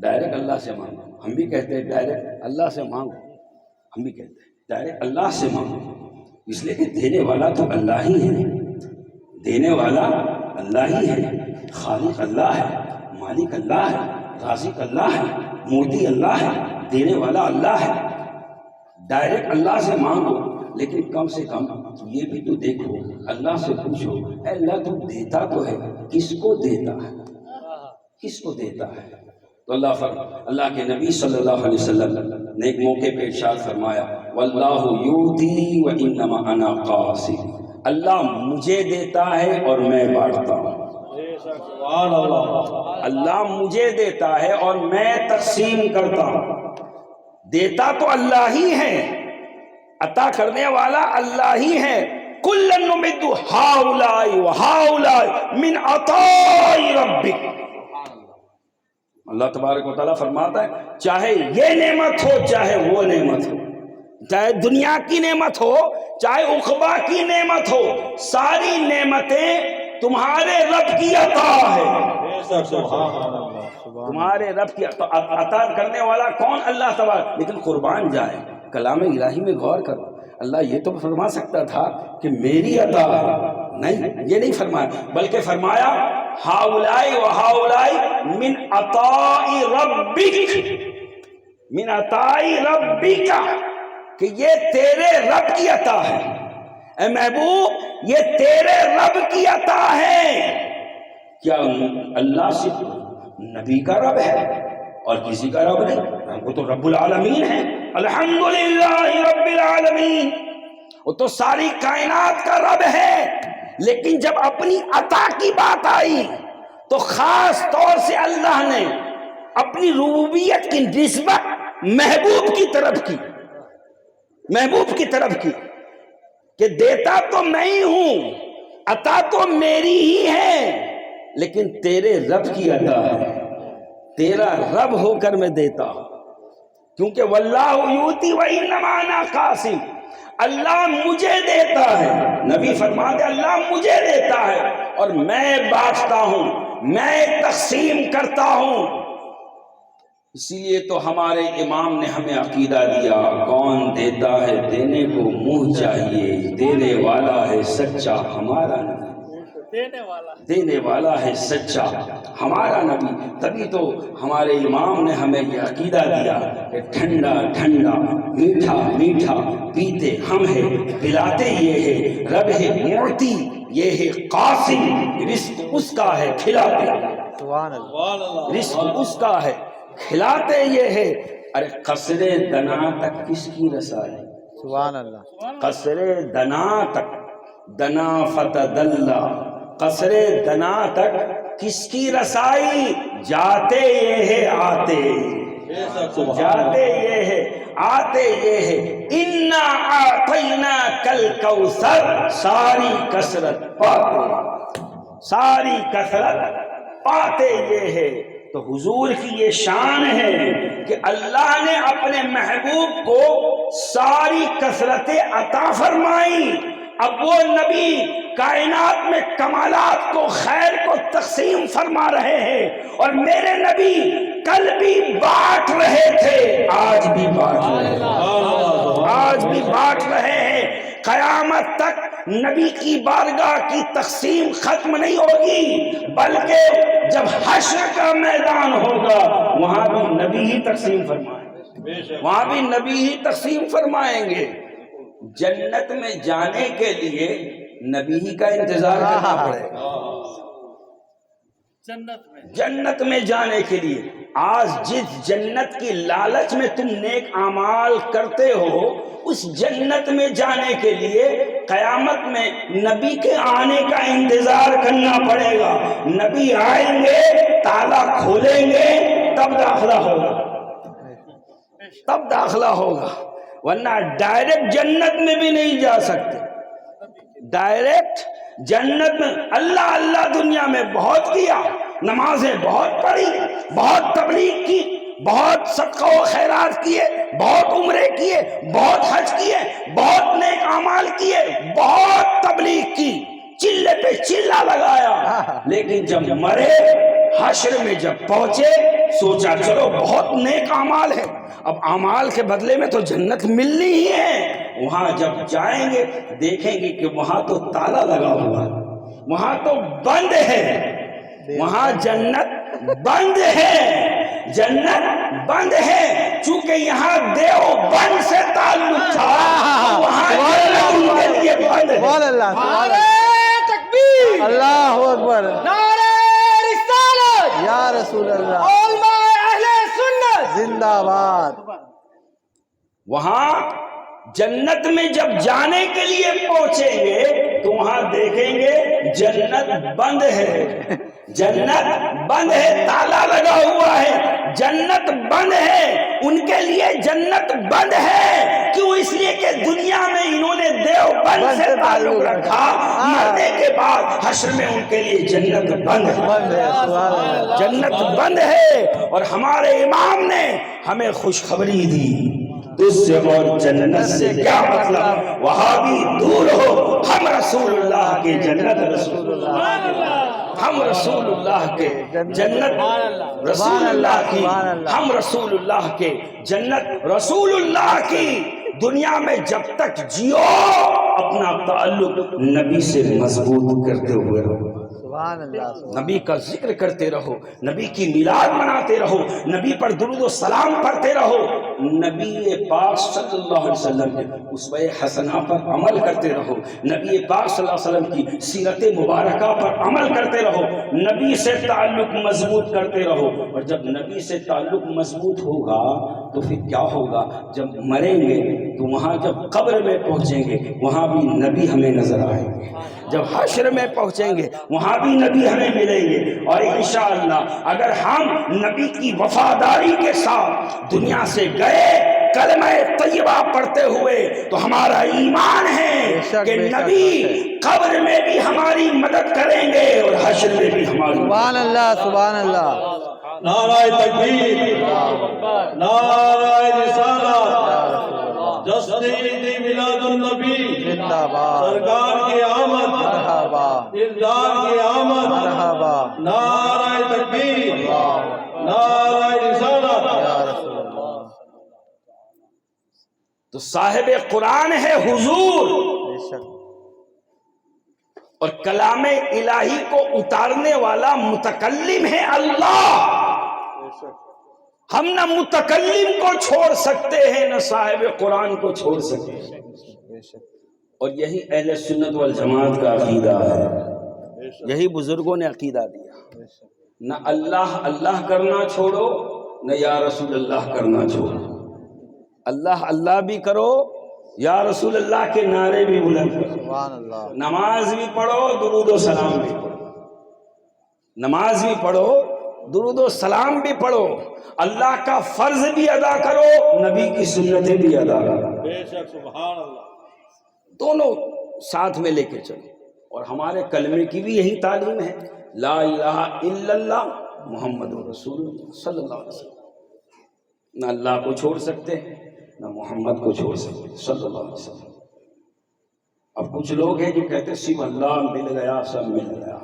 ڈائریکٹ اللہ سے مانگو، ہم بھی کہتے ہیں ڈائریکٹ اللہ سے مانگو، ہم بھی کہتے ہیں ڈائریکٹ اللہ سے مانگو، اس لیے کہ دینے والا تو اللہ ہی ہے، دینے والا اللہ ہی ہے، خالق اللہ ہے، مالک اللہ ہے، رازق اللہ ہے، موتی اللہ ہے، دینے والا اللہ ہے۔ ڈائریکٹ اللہ سے مانگو، لیکن کم سے کم یہ بھی تو دیکھو، اللہ سے پوچھو، اے اللہ تو دیتا تو ہے، کس کو دیتا ہے، کس کو دیتا ہے؟ تو اللہ کے نبی صلی اللہ علیہ وسلم نے ایک موقع پہ ارشاد فرمایا، واللہ یؤتی وانما انا قاسم، اللہ مجھے دیتا ہے اور میں بانٹتا ہوں، اللہ مجھے دیتا ہے اور میں تقسیم کرتا ہوں۔ دیتا تو اللہ ہی ہے، عطا کرنے والا اللہ ہی ہے۔ کُلًّا نُمِدُّ ہَؤُلَاءِ وَہَؤُلَاءِ مِنْ عَطَاءِ رَبِّكَ، اللہ تبارک و تعالیٰ فرماتا ہے چاہے یہ نعمت ہو چاہے وہ نعمت ہو، چاہے دنیا کی نعمت ہو چاہے عقبہ کی نعمت ہو، ساری نعمتیں تمہارے رب کی عطا ہے، تمہارے رب کی عطا کرنے والا کون؟ اللہ تبارک۔ لیکن قربان جائے، کلام الہی میں غور کرو، اللہ یہ تو فرما سکتا تھا کہ میری عطا ہے، نہیں، یہ نہیں فرمایا، بلکہ فرمایا ہاؤلائی و ہاؤلائی من عطاء ربک، من عطاء ربک، کہ یہ تیرے رب کی عطا ہے، اے محبوب یہ تیرے رب کی عطا ہے۔ کیا اللہ صرف نبی کا رب ہے اور کسی کا رب نہیں؟ وہ تو رب العالمین ہے، الحمدللہ رب العالمین، وہ تو ساری کائنات کا رب ہے۔ لیکن جب اپنی عطا کی بات آئی تو خاص طور سے اللہ نے اپنی ربوبیت کی نسبت محبوب کی طرف کی، محبوب کی طرف کی، کہ دیتا تو میں ہی ہوں، عطا تو میری ہی ہے، لیکن تیرے رب کی عطا ہے، تیرا رب ہو کر میں دیتا ہوں، کیونکہ واللہ یؤتی وانما انا قاسم، اللہ مجھے دیتا ہے، نبی فرماتے اللہ مجھے دیتا ہے اور میں بانٹتا ہوں، میں تقسیم کرتا ہوں۔ اسی لیے تو ہمارے امام نے ہمیں عقیدہ دیا، کون دیتا ہے دینے کو منہ چاہیے، دینے والا ہے سچا ہمارا نبی، دینے والا ہے سچا ہمارا نبی۔ تبھی تو ہمارے امام نے ہمیں یہ عقیدہ دیا کہ ٹھنڈا ٹھنڈا میٹھا میٹھا پیتے ہم ہیں، پلاتے یہ ہے رب ہے معطی، یہ ہے قاسم، رزق اس کا ہے کھلاتے، سبحان اللہ، رزق اس کا ہے کھلاتے یہ ہے۔ ارے قصر دنا تک کس کی رسائی؟ سبحان اللہ، قصر دنا تک، دنا فتدلا، قصر دنا تک کس کی رسائی؟ جاتے یہ ہے آتے، جاتے یہ ہے آتے یہ ہے، انا اعطینا کل کوثر، ساری کثرت پاتے، ساری کثرت پاتے یہ ہے۔ تو حضور کی یہ شان ہے کہ اللہ نے اپنے محبوب کو ساری کثرتیں عطا فرمائی۔ اب وہ نبی کائنات میں کمالات کو، خیر کو تقسیم فرما رہے ہیں، اور میرے نبی کل بھی بانٹ رہے تھے، آج بھی بانٹ رہے ہیں، آج بھی بانٹ رہے ہیں۔ قیامت تک نبی کی بارگاہ کی تقسیم ختم نہیں ہوگی، بلکہ جب حشر کا میدان ہوگا وہاں بھی نبی ہی تقسیم فرمائیں گے، وہاں بھی نبی ہی تقسیم فرمائیں گے۔ جنت میں جانے کے لیے نبی ہی کا انتظار کرنا پڑے گا، جنت میں جانے کے لیے۔ آج جس جنت کی لالچ میں تم نیک اعمال کرتے ہو، اس جنت میں جانے کے لیے قیامت میں نبی کے آنے کا انتظار کرنا پڑے گا۔ نبی آئیں گے، تالا کھولیں گے، تب داخلہ ہوگا، تب داخلہ ہوگا، ورنہ ڈائریکٹ جنت میں بھی نہیں جا سکتے۔ ڈائریکٹ جنت میں اللہ اللہ دنیا میں بہت کیا، نمازیں بہت پڑھی، بہت تبلیغ کی، بہت صدقہ و خیرات کیے، بہت عمرے کیے، بہت حج کیے، بہت نیک اعمال کیے، بہت تبلیغ کی، چلے پہ چلا لگایا، لیکن جب مرے حشر میں جب پہنچے سوچا چلو بہت نیک اعمال ہے، اب اعمال کے بدلے میں تو جنت ملنی ہی ہے۔ وہاں جب جائیں گے دیکھیں گے کہ وہاں تو تالا لگا ہوا ہے، وہاں تو بند ہے، وہاں جنت بند ہے، جنت بند ہے۔ چونکہ یہاں دیوبند سے تعلق تھا، وہاں جنت ان کے لیے بند ہے۔ سبحان اللہ، سبحان اللہ، نعرہ تکبیر، اللہ اکبر، نعرہ رسالت، یا رسول اللہ، علماء اہل سنت زندہ باد۔ وہاں جنت میں جب جانے کے لیے پہنچیں گے تو وہاں دیکھیں گے جنت بند ہے، جنت بند ہے، تالا لگا ہوا ہے، جنت بند ہے، ان کے لیے جنت بند ہے۔ کیوں؟ اس لیے کہ دنیا میں انہوں نے دیوبند سے تعلق رکھا، مرنے کے بعد حشر میں ان کے لیے جنت بند ہے، جنت بند ہے۔ اور ہمارے امام نے ہمیں خوشخبری دی، تجھ سے اور جنت سے کیا مطلب، وہاں بھی دور ہو، ہم رسول اللہ کے جنت، رسول اللہ، ہم رسول اللہ کے جنت، رسول اللہ کی، ہم رسول اللہ کے جنت، رسول اللہ کی۔ دنیا میں جب تک جیو اپنا تعلق نبی سے مضبوط کرتے ہوئے رہو، سبحان اللہ، نبی کا ذکر کرتے رہو، نبی کی میلاد مناتے رہو، نبی پر درود و سلام پڑھتے رہو، نبی پاک صلی اللہ علیہ وسلم کے اسوہ حسنہ پر عمل کرتے رہو، نبی پاک صلی اللہ علیہ وسلم کی سیرت مبارکہ پر عمل کرتے رہو، نبی سے تعلق مضبوط کرتے رہو۔ اور جب نبی سے تعلق مضبوط ہوگا تو پھر کیا ہوگا؟ جب مریں گے تو وہاں جب قبر میں پہنچیں گے وہاں بھی نبی ہمیں نظر آئیں گے، جب حشر میں پہنچیں گے وہاں بھی نبی ہمیں ملیں گے۔ اور انشاءاللہ اگر ہم نبی کی وفاداری کے ساتھ دنیا سے گئے کلمہ طیبہ پڑھتے ہوئے تو ہمارا ایمان ہے کہ نبی قبر میں بھی ہماری مدد کریں گے اور حشر میں بھی ہماری۔ سبحان اللہ، سبحان اللہ، نعرہ تکبیر، نعرہ رسالت، جسد میلاد النبی، زندہ باد، سرکار کی آمد، مرحبا، دلدار کی آمد، مرحبا، نعرہ تکبیر، نعرہ رسالت۔ یا رسول اللہ، تو صاحب قرآن ہے حضور، بے شک، اور کلام الہی کو اتارنے والا متکلم ہے اللہ۔ ہم نہ متکلم کو چھوڑ سکتے ہیں نہ صاحب قرآن کو چھوڑ سکتے ہیں، بے شک، اور یہی اہل سنت والجماعت کا عقیدہ ہے، یہی بزرگوں نے عقیدہ دیا۔ بے شک، نہ اللہ اللہ کرنا چھوڑو نہ یا رسول اللہ کرنا چھوڑو، اللہ اللہ بھی کرو، یا رسول اللہ کے نعرے بھی بلند کرو، سبحان اللہ، نماز بھی پڑھو، درود و سلام بھی پڑھو، نماز بھی پڑھو، درود و سلام بھی پڑھو، اللہ کا فرض بھی ادا کرو، نبی کی سنتیں بھی ادا کرو، بے شک، سبحان اللہ، دونوں ساتھ میں لے کے چلو۔ اور ہمارے کلمے کی بھی یہی تعلیم ہے، لا الہ الا اللہ محمد رسول اللہ صلی اللہ علیہ وسلم۔ نہ اللہ کو چھوڑ سکتے نہ محمد کو چھوڑ سکتے صلی اللہ علیہ وسلم۔ اب کچھ لوگ ہیں جو کہتے ہیں صرف اللہ مل گیا سب مل گیا،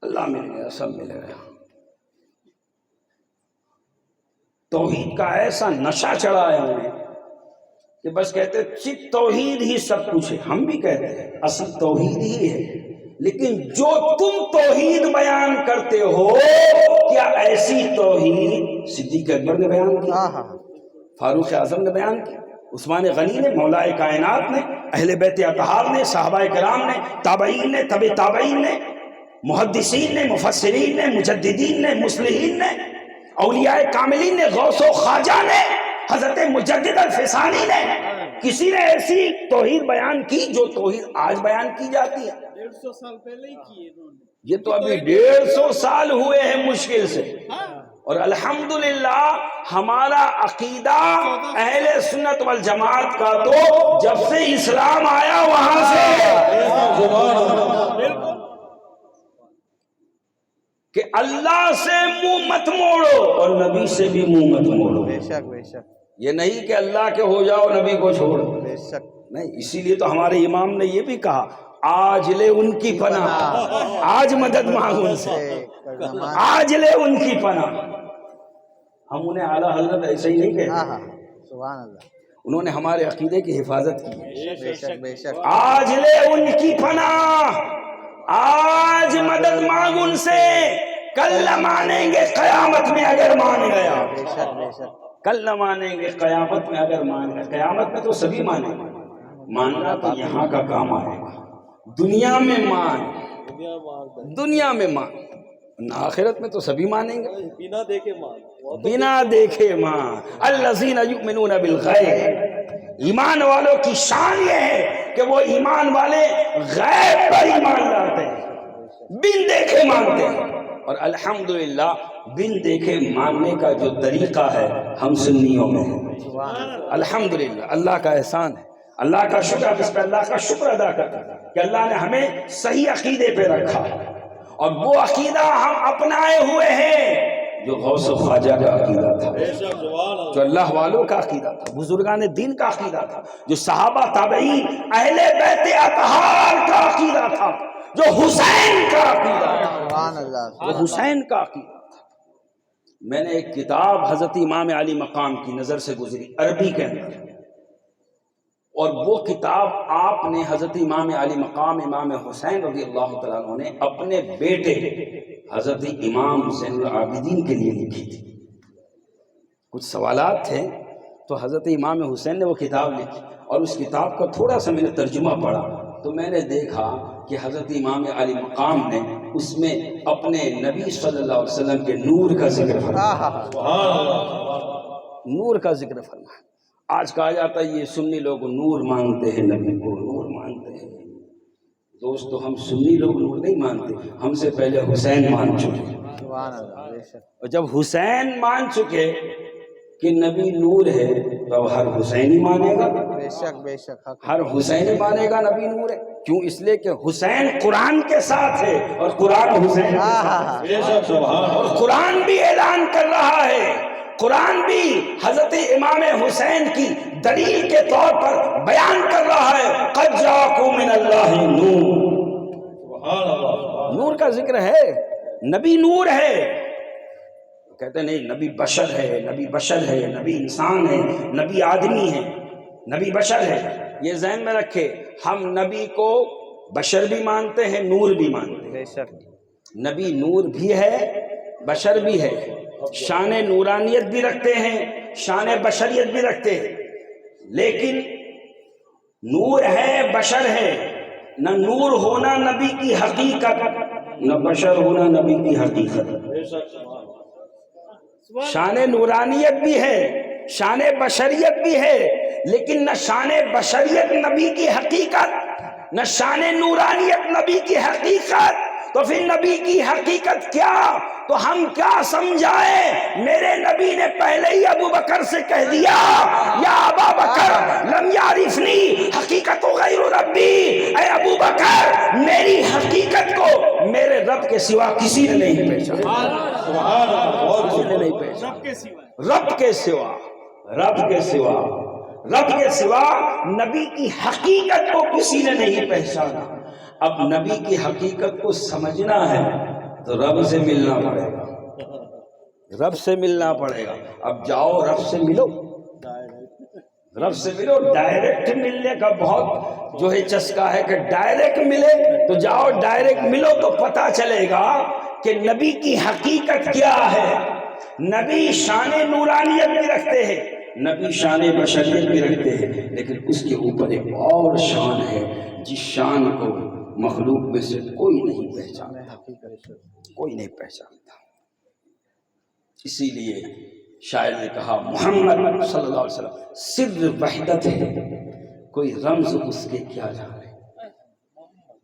اللہ مل گیا سب مل گیا۔ توحید کا ایسا نشہ چڑھا ہے انہیں کہ بس کہتے چت توحید ہی سب کچھ ہے. ہم بھی کہتے ہیں اصل توحید ہی ہے، لیکن جو تم توحید بیان کرتے ہو کیا ایسی توحید صدیق اکبر نے بیان کی، فاروق اعظم نے بیان کی، عثمان غنی نے، مولا کائنات نے، اہل بیت اطہار نے، صحابہ کرام نے، تابعین نے، تبع تابعین نے، محدثین نے، مفسرین نے، مجددین نے، مصلحین نے، اولیاء کاملین نے، غوث و خواجہ نے، حضرت مجدد الفسانی نے، کسی نے ایسی توحید بیان کی جو توحید آج بیان کی جاتی ہے؟ 150 سال پہلے ہی کیے انہوں نے. یہ تو ابھی 150 سال ہوئے ہیں مشکل سے. اور الحمدللہ ہمارا عقیدہ اہل سنت والجماعت کا تو جب سے اسلام آیا وہاں سے کہ اللہ سے منہ مت موڑو اور نبی سے بھی منہ مت موڑو. بے شک بے شک یہ نہیں کہ اللہ کے ہو جاؤ نبی کو چھوڑو، بے شک. نہیں. اسی لیے تو ہمارے امام نے یہ بھی کہا آج لے ان کی پناہ، آج مدد مانگ ان سے، آج لے ان کی پناہ. ہم انہیں اعلیٰ حضرت ایسے ہی نہیں کہتے، سبحان اللہ. انہوں نے ہمارے عقیدے کی حفاظت کی. بے شک بے شک. آج لے ان کی پناہ، آج مدد مانگ ان سے، کل نہ مانیں گے قیامت میں اگر مان گیا. بے شک بے شک. کل نہ مانیں گے قیامت میں اگر مان گیا. قیامت میں تو سبھی مانیں گے، ماننا تو یہاں کا کام آئے گا. دنیا میں مان، دنیا میں مان، آخرت میں تو سبھی مانیں گے. بنا دیکھے مان، بنا دیکھے مان. الذین یؤمنون بالغیب، ایمان والوں کی شان یہ ہے کہ وہ ایمان والے غیب پر ایمان لاتے ہیں، بن دیکھے مانتے ہیں. اور الحمدللہ بن دیکھے ماننے کا جو طریقہ ہے ہم سنیوں میں ہے. الحمدللہ اللہ کا احسان ہے، اللہ کا شکر، اس پہ اللہ کا شکر ادا کرتے ہیں کہ اللہ نے ہمیں صحیح عقیدے پہ رکھا اور وہ عقیدہ ہم اپنائے ہوئے ہیں جو غوث و خواجہ کا عقیدہ تھا، جو اللہ والوں کا عقیدہ تھا، بزرگان دین کا عقیدہ تھا، جو صحابہ تابعین اہل بیت اطہار کا عقیدہ تھا، جو حسین کا عقیدہ تھا، سبحان اللہ. جو حسین کا عقیدہ تھا. میں نے ایک کتاب حضرت امام علی مقام کی نظر سے گزری عربی کے اندر، اور وہ کتاب آپ نے حضرت امام علی مقام امام حسین رضی اللہ تعالیٰ عنہ نے اپنے بیٹے حضرت امام زین العابدین کے لیے لکھی تھی. کچھ سوالات تھے تو حضرت امام حسین نے وہ کتاب لکھی، اور اس کتاب کا تھوڑا سا میں نے ترجمہ پڑھا تو میں نے دیکھا کہ حضرت امام علی مقام نے اس میں اپنے نبی صلی اللہ علیہ وسلم کے نور کا ذکر فرمایا، نور کا ذکر فرمایا. آج کہا جاتا ہے یہ سنی لوگ نور مانتے ہیں، نبی کو نور مانتے ہیں. دوستو ہم سنی لوگ نور نہیں مانتے، ہم سے پہلے حسین مان چکے. سبحان اللہ. بے شک. اور جب حسین مان چکے کہ نبی نور ہے تو ہر حسینی مانے گا، بے شک بے شک. ہر حسینی مانے گا نبی نور ہے. کیوں؟ اس لیے کہ حسین قرآن کے ساتھ ہے اور قرآن حسین کے ساتھ ہے. اور قرآن بھی اعلان کر رہا ہے، قرآن بھی حضرت امام حسین کی دلیل کے طور پر بیان کر رہا ہے قد جاءکم من اللہ نور. نور کا ذکر ہے، نبی نور ہے. کہتے نہیں نبی بشر ہے، نبی بشر ہے، نبی انسان ہے، نبی آدمی ہے، نبی بشر ہے. یہ ذہن میں رکھے، ہم نبی کو بشر بھی مانتے ہیں، نور بھی مانتے ہیں. بے شک. نبی نور بھی ہے، بشر بھی ہے، شان نورانیت بھی رکھتے ہیں، شان بشریت بھی رکھتے ہیں. لیکن نور ہے، بشر ہے. نہ نور ہونا نبی کی حقیقت، نہ بشر ہونا نبی کی حقیقت. شان نورانیت بھی ہے، شان بشریت بھی ہے، لیکن نہ شان بشریت نبی کی حقیقت، نہ شان نورانیت نبی کی حقیقت. تو پھر نبی کی حقیقت کیا؟ تو ہم کیا سمجھائیں؟ میرے نبی نے پہلے ہی ابو بکر سے کہہ دیا یا ابا بکر لم یعرفنی حقیقت غیر ربی، اے ابو بکر میری حقیقت کو میرے رب کے سوا کسی نے نہیں پہچانا. کسی نے نہیں پہچانا. رب کے سوا، رب کے سوا، رب کے سوا نبی کی حقیقت کو کسی نے نہیں پہچانا. اب نبی کی حقیقت کو سمجھنا ہے تو رب سے ملنا پڑے گا. رب سے ملنا پڑے گا. اب جاؤ رب سے ملو، رب سے ملو. ڈائریکٹ ملنے کا بہت جو ہے چسکا ہے کہ ڈائریکٹ ملے، تو جاؤ ڈائریکٹ ملو تو پتا چلے گا کہ نبی کی حقیقت کیا ہے. نبی شان نورانیت بھی رکھتے ہیں، نبی شان بشریت بھی رکھتے ہیں، لیکن اس کے اوپر ایک اور شان ہے جس شان کو مخلوق میں سے کوئی نہیں پہچانتا، کوئی نہیں پہچانتا. اسی لیے شاعر نے کہا محمد صلی اللہ علیہ وسلم سر وحدت ہے، کوئی رمز اس کے کیا جانے.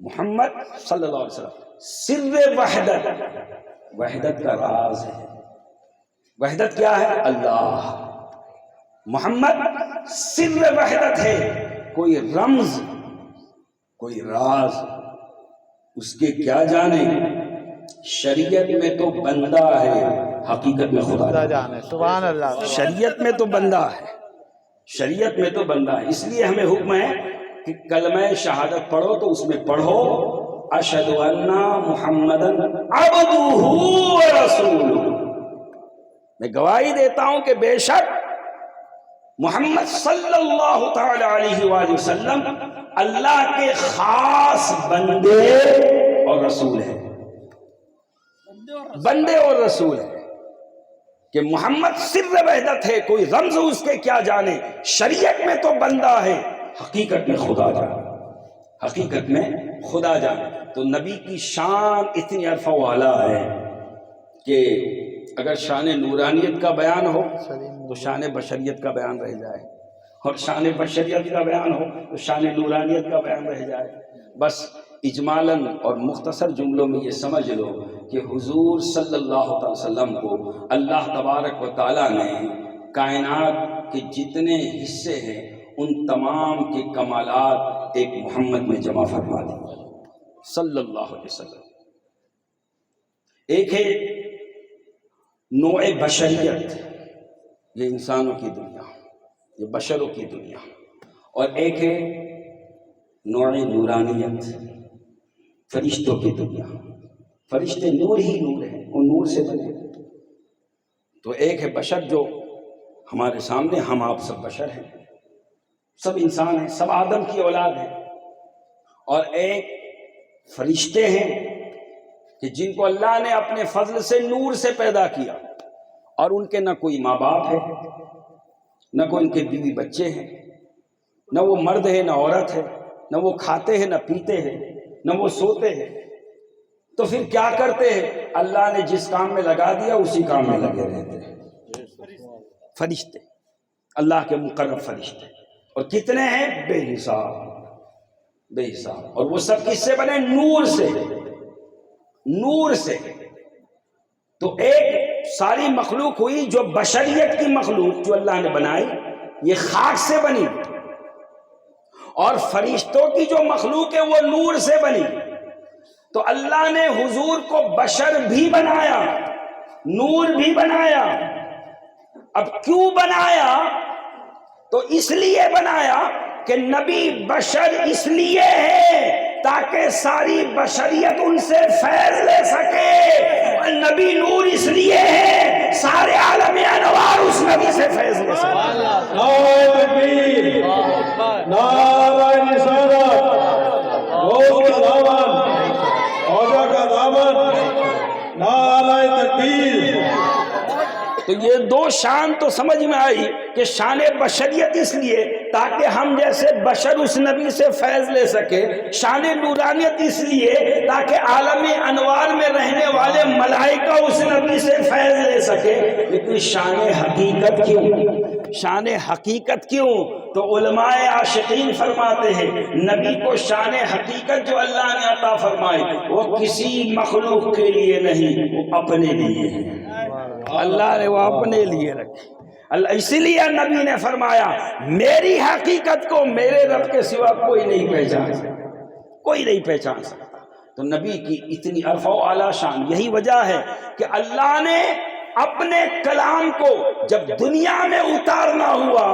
محمد صلی اللہ علیہ وسلم سر وحدت، وحدت کا راز ہے. وحدت کیا ہے؟ اللہ. محمد سر وحدت ہے، کوئی رمز کوئی راز اس کے کیا جانے. شریعت میں تو بندہ ہے، حقیقت میں خدا جانے. سبحان اللہ. شریعت میں تو بندہ ہے، شریعت میں تو بندہ ہے. اس لیے ہمیں حکم ہے کہ کلمہ شہادت پڑھو تو اس میں پڑھو اشہد ان محمدن عبدہ ورسولہ. میں گواہی دیتا ہوں کہ بے شک محمد صلی اللہ تعالی علیہ وآلہ وسلم اللہ کے خاص بندے اور رسول ہیں. بندے اور رسول ہے کہ محمد سر وحدت ہے، کوئی رمز اس کے کیا جانے. شریعت میں تو بندہ ہے، حقیقت میں خدا جانے، حقیقت میں خدا جانے. تو نبی کی شان اتنی عرفہ والا ہے کہ اگر شان نورانیت کا بیان ہو تو شان بشریت کا بیان رہ جائے، اور شان بشریت کا بیان ہو تو شان نورانیت کا بیان رہ جائے. بس اجمالاً اور مختصر جملوں میں یہ سمجھ لو کہ حضور صلی اللہ علیہ وسلم کو اللہ تبارک و تعالیٰ نے کائنات کے جتنے حصے ہیں ان تمام کے کمالات ایک محمد میں جمع فرما دی صلی اللہ علیہ وسلم. ایک ہے نوع بشریت، یہ انسانوں کی دنیا، یہ بشروں کی دنیا، اور ایک ہے نوع نورانیت، فرشتوں کی دنیا. فرشتے نور ہی نور ہیں، وہ نور سے بنے. تو ایک ہے بشر جو ہمارے سامنے، ہم آپ سب بشر ہیں، سب انسان ہیں، سب آدم کی اولاد ہیں. اور ایک فرشتے ہیں کہ جن کو اللہ نے اپنے فضل سے نور سے پیدا کیا، اور ان کے نہ کوئی ماں باپ ہے، نہ کوئی ان کے بیوی بچے ہیں، نہ وہ مرد ہے نہ عورت ہے، نہ وہ کھاتے ہیں نہ پیتے ہیں، نہ وہ سوتے ہیں. تو پھر کیا کرتے ہیں؟ اللہ نے جس کام میں لگا دیا اسی کام میں لگے رہتے ہیں. فرشتے، اللہ کے مقرب فرشتے. اور کتنے ہیں؟ بے حساب، بے حساب. اور وہ سب کس سے بنے؟ نور سے، نور سے. تو ایک ساری مخلوق ہوئی جو بشریت کی مخلوق جو اللہ نے بنائی، یہ خاک سے بنی. اور فرشتوں کی جو مخلوق ہے وہ نور سے بنی. تو اللہ نے حضور کو بشر بھی بنایا، نور بھی بنایا. اب کیوں بنایا؟ تو اس لیے بنایا کہ نبی بشر اس لیے ہے تاکہ ساری بشریت ان سے فیض لے سکے. اور نبی نور اس لیے ہے سارے عالم انوار اس نبی سے فیض لے سکے. نعرہ تکبیر، نعرہ رسالت، غوث کا دامن، خواجہ کا دامن، نعرہ تکبیر. تو یہ دو شان تو سمجھ میں آئی کہ شان بشریت اس لیے تاکہ ہم جیسے بشر اس نبی سے فیض لے سکے، شان نورانیت اس لیے تاکہ عالم انوار میں رہنے والے ملائکہ اس نبی سے فیض لے سکے. لیکن شان حقیقت کیوں؟ شان حقیقت کیوں؟ تو علماء عاشقین فرماتے ہیں نبی کو شان حقیقت جو اللہ نے عطا فرمائی وہ کسی مخلوق کے لیے نہیں، وہ اپنے لیے ہے. اللہ نے وہ اپنے لیے رکھی. اسی لیے نبی نے فرمایا میری حقیقت کو میرے رب کے سوا کوئی نہیں پہچان سکتا، کوئی نہیں پہچان سکتا. تو نبی کی اتنی عرفہ و اعلیٰ شان یہی وجہ ہے کہ اللہ نے اپنے کلام کو جب دنیا میں اتارنا ہوا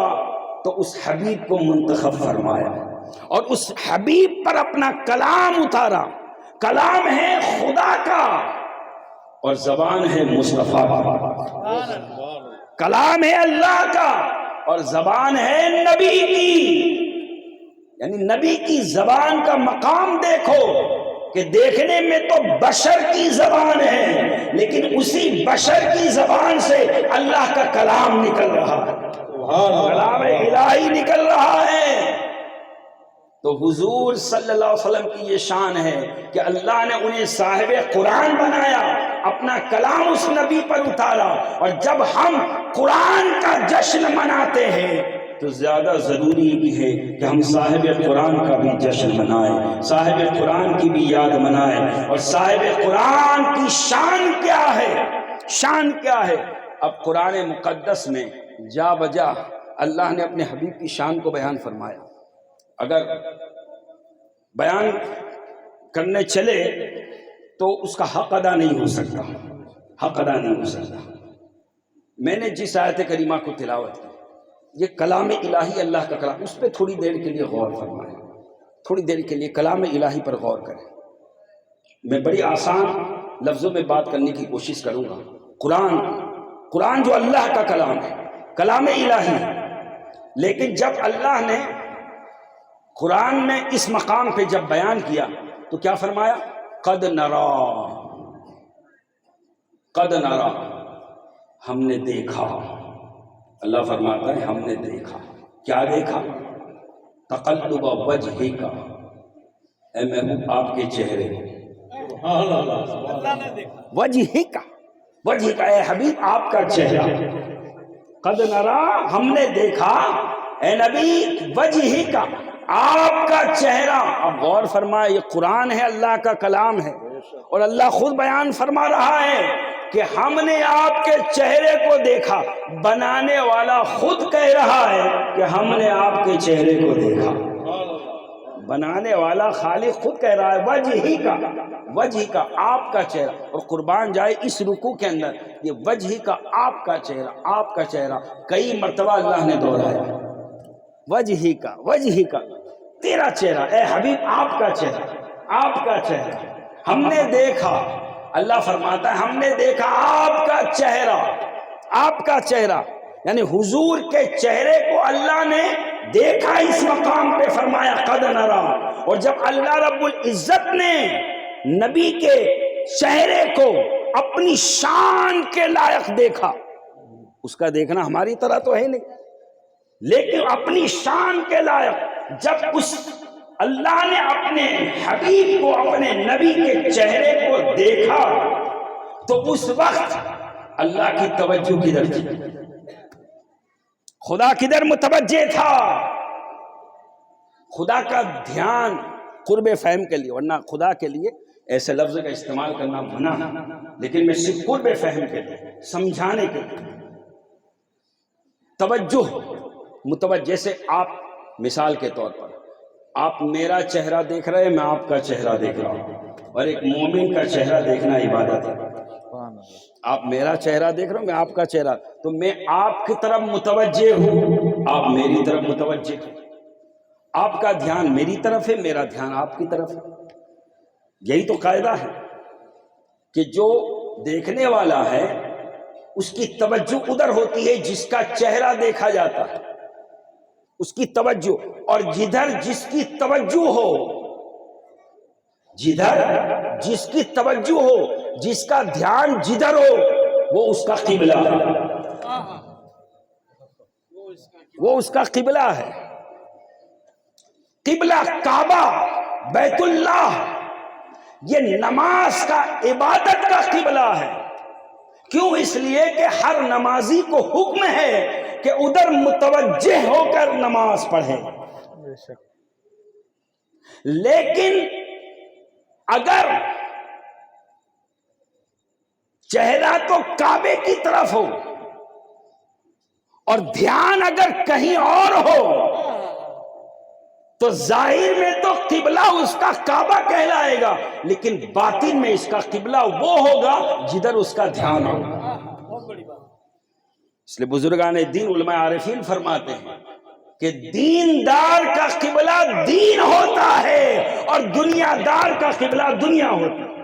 تو اس حبیب کو منتخب فرمایا اور اس حبیب پر اپنا کلام اتارا. کلام ہے خدا کا، اور زبان ہے مصطفیٰ کی، کلام ہے اللہ کا اور زبان ہے نبی کی، یعنی نبی کی زبان کا مقام دیکھو کہ دیکھنے میں تو بشر کی زبان ہے لیکن اسی بشر کی زبان سے اللہ کا کلام نکل رہا ہے، کلام الہی نکل رہا ہے۔ تو حضور صلی اللہ علیہ وسلم کی یہ شان ہے کہ اللہ نے انہیں صاحب قرآن بنایا، اپنا کلام اس نبی پر اتارا، اور جب ہم قرآن کا جشن مناتے ہیں تو زیادہ ضروری بھی ہے کہ ہم صاحب قرآن کا بھی جشن منائیں، صاحب قرآن کی بھی یاد منائیں۔ اور صاحب قرآن کی شان کیا ہے، شان کیا ہے؟ اب قرآن مقدس میں جا بجا اللہ نے اپنے حبیب کی شان کو بیان فرمایا، اگر بیان کرنے چلے تو اس کا حق ادا نہیں ہو سکتا، حق ادا نہیں ہو سکتا۔ میں نے جس آیت کریمہ کو تلاوت کی، یہ کلام الہی اللہ کا کلام، اس پہ تھوڑی دیر کے لیے غور فرمائیں، تھوڑی دیر کے لیے کلام الہی پر غور کریں۔ میں بڑی آسان لفظوں میں بات کرنے کی کوشش کروں گا۔ قرآن جو اللہ کا کلام ہے، کلام الہی ہے، لیکن جب اللہ نے قرآن میں اس مقام پہ جب بیان کیا تو کیا فرمایا؟ قد نرا، ہم نے دیکھا۔ اللہ فرماتا ہے ہم نے دیکھا، کیا دیکھا؟ تقلب وجہک، اے محبوب آپ کے چہرے، وجہک اے حبیب آپ کا چہرہ، قد نرا ہم نے دیکھا اے نبی وجہک آپ کا چہرہ۔ اب غور فرمائے، یہ قرآن ہے، اللہ کا کلام ہے، اور اللہ خود بیان فرما رہا ہے کہ ہم نے آپ کے چہرے کو دیکھا۔ بنانے والا خود کہہ رہا ہے کہ ہم نے آپ کے چہرے کو دیکھا، بنانے والا خالق خود کہہ رہا ہے وجہ کا آپ کا چہرہ۔ اور قربان جائے اس رکوع کے اندر یہ وجہ کا آپ کا چہرہ، آپ کا چہرہ کئی مرتبہ اللہ نے دہرایا، وجہ کا تیرا چہرہ اے حبیب، آپ کا چہرہ، آپ کا چہرہ ہم نے دیکھا۔ اللہ فرماتا ہے ہم نے دیکھا آپ کا چہرہ، آپ کا چہرہ، یعنی حضور کے چہرے کو اللہ نے دیکھا، اس مقام پہ فرمایا قد نرا۔ اور جب اللہ رب العزت نے نبی کے چہرے کو اپنی شان کے لائق دیکھا، اس کا دیکھنا ہماری طرح تو ہے نہیں، لیکن اپنی شان کے لائق جب اس اللہ نے اپنے حبیب کو، اپنے نبی کے چہرے کو دیکھا تو اس وقت اللہ کی توجہ کدھر تھی؟ خدا کدھر متوجہ تھا؟ خدا کا دھیان قرب فہم کے لیے، ورنہ خدا کے لیے ایسے لفظ کا استعمال کرنا منع، لیکن میں صرف قرب فہم کے لیے، سمجھانے کے لیے توجہ متوجہ، جیسے آپ مثال کے طور پر آپ میرا چہرہ دیکھ رہے ہیں، میں آپ کا چہرہ دیکھ رہا ہوں، اور ایک مومن کا چہرہ دیکھنا عبادت ہے۔ آپ میرا چہرہ دیکھ رہے ہو، میں آپ کا چہرہ، تو میں آپ کی طرف متوجہ ہوں، آپ میری طرف متوجہ ہیں، آپ کا دھیان میری طرف ہے، میرا دھیان آپ کی طرف ہے۔ یہی تو قاعدہ ہے کہ جو دیکھنے والا ہے اس کی توجہ ادھر ہوتی ہے جس کا چہرہ دیکھا جاتا ہے، اس کی توجہ، اور جدھر جس کی توجہ ہو، جدھر جس کی توجہ ہو، جس کا دھیان جدھر ہو، وہ اس کا قبلہ ہے، وہ اس کا قبلہ ہے۔ قبلہ کعبہ، بیت اللہ، یہ نماز کا، عبادت کا قبلہ ہے۔ کیوں؟ اس لیے کہ ہر نمازی کو حکم ہے کہ ادھر متوجہ ہو کر نماز پڑھے۔ لیکن اگر چہرہ تو کعبے کی طرف ہو اور دھیان اگر کہیں اور ہو تو ظاہر میں تو قبلہ اس کا کعبہ کہلائے گا، لیکن باطن میں اس کا قبلہ وہ ہوگا جدھر اس کا دھیان ہوگا۔ اس لیے بزرگان دین، علماء عارفین فرماتے ہیں کہ دیندار کا قبلہ دین ہوتا ہے اور دنیا دار کا قبلہ دنیا ہوتا ہے۔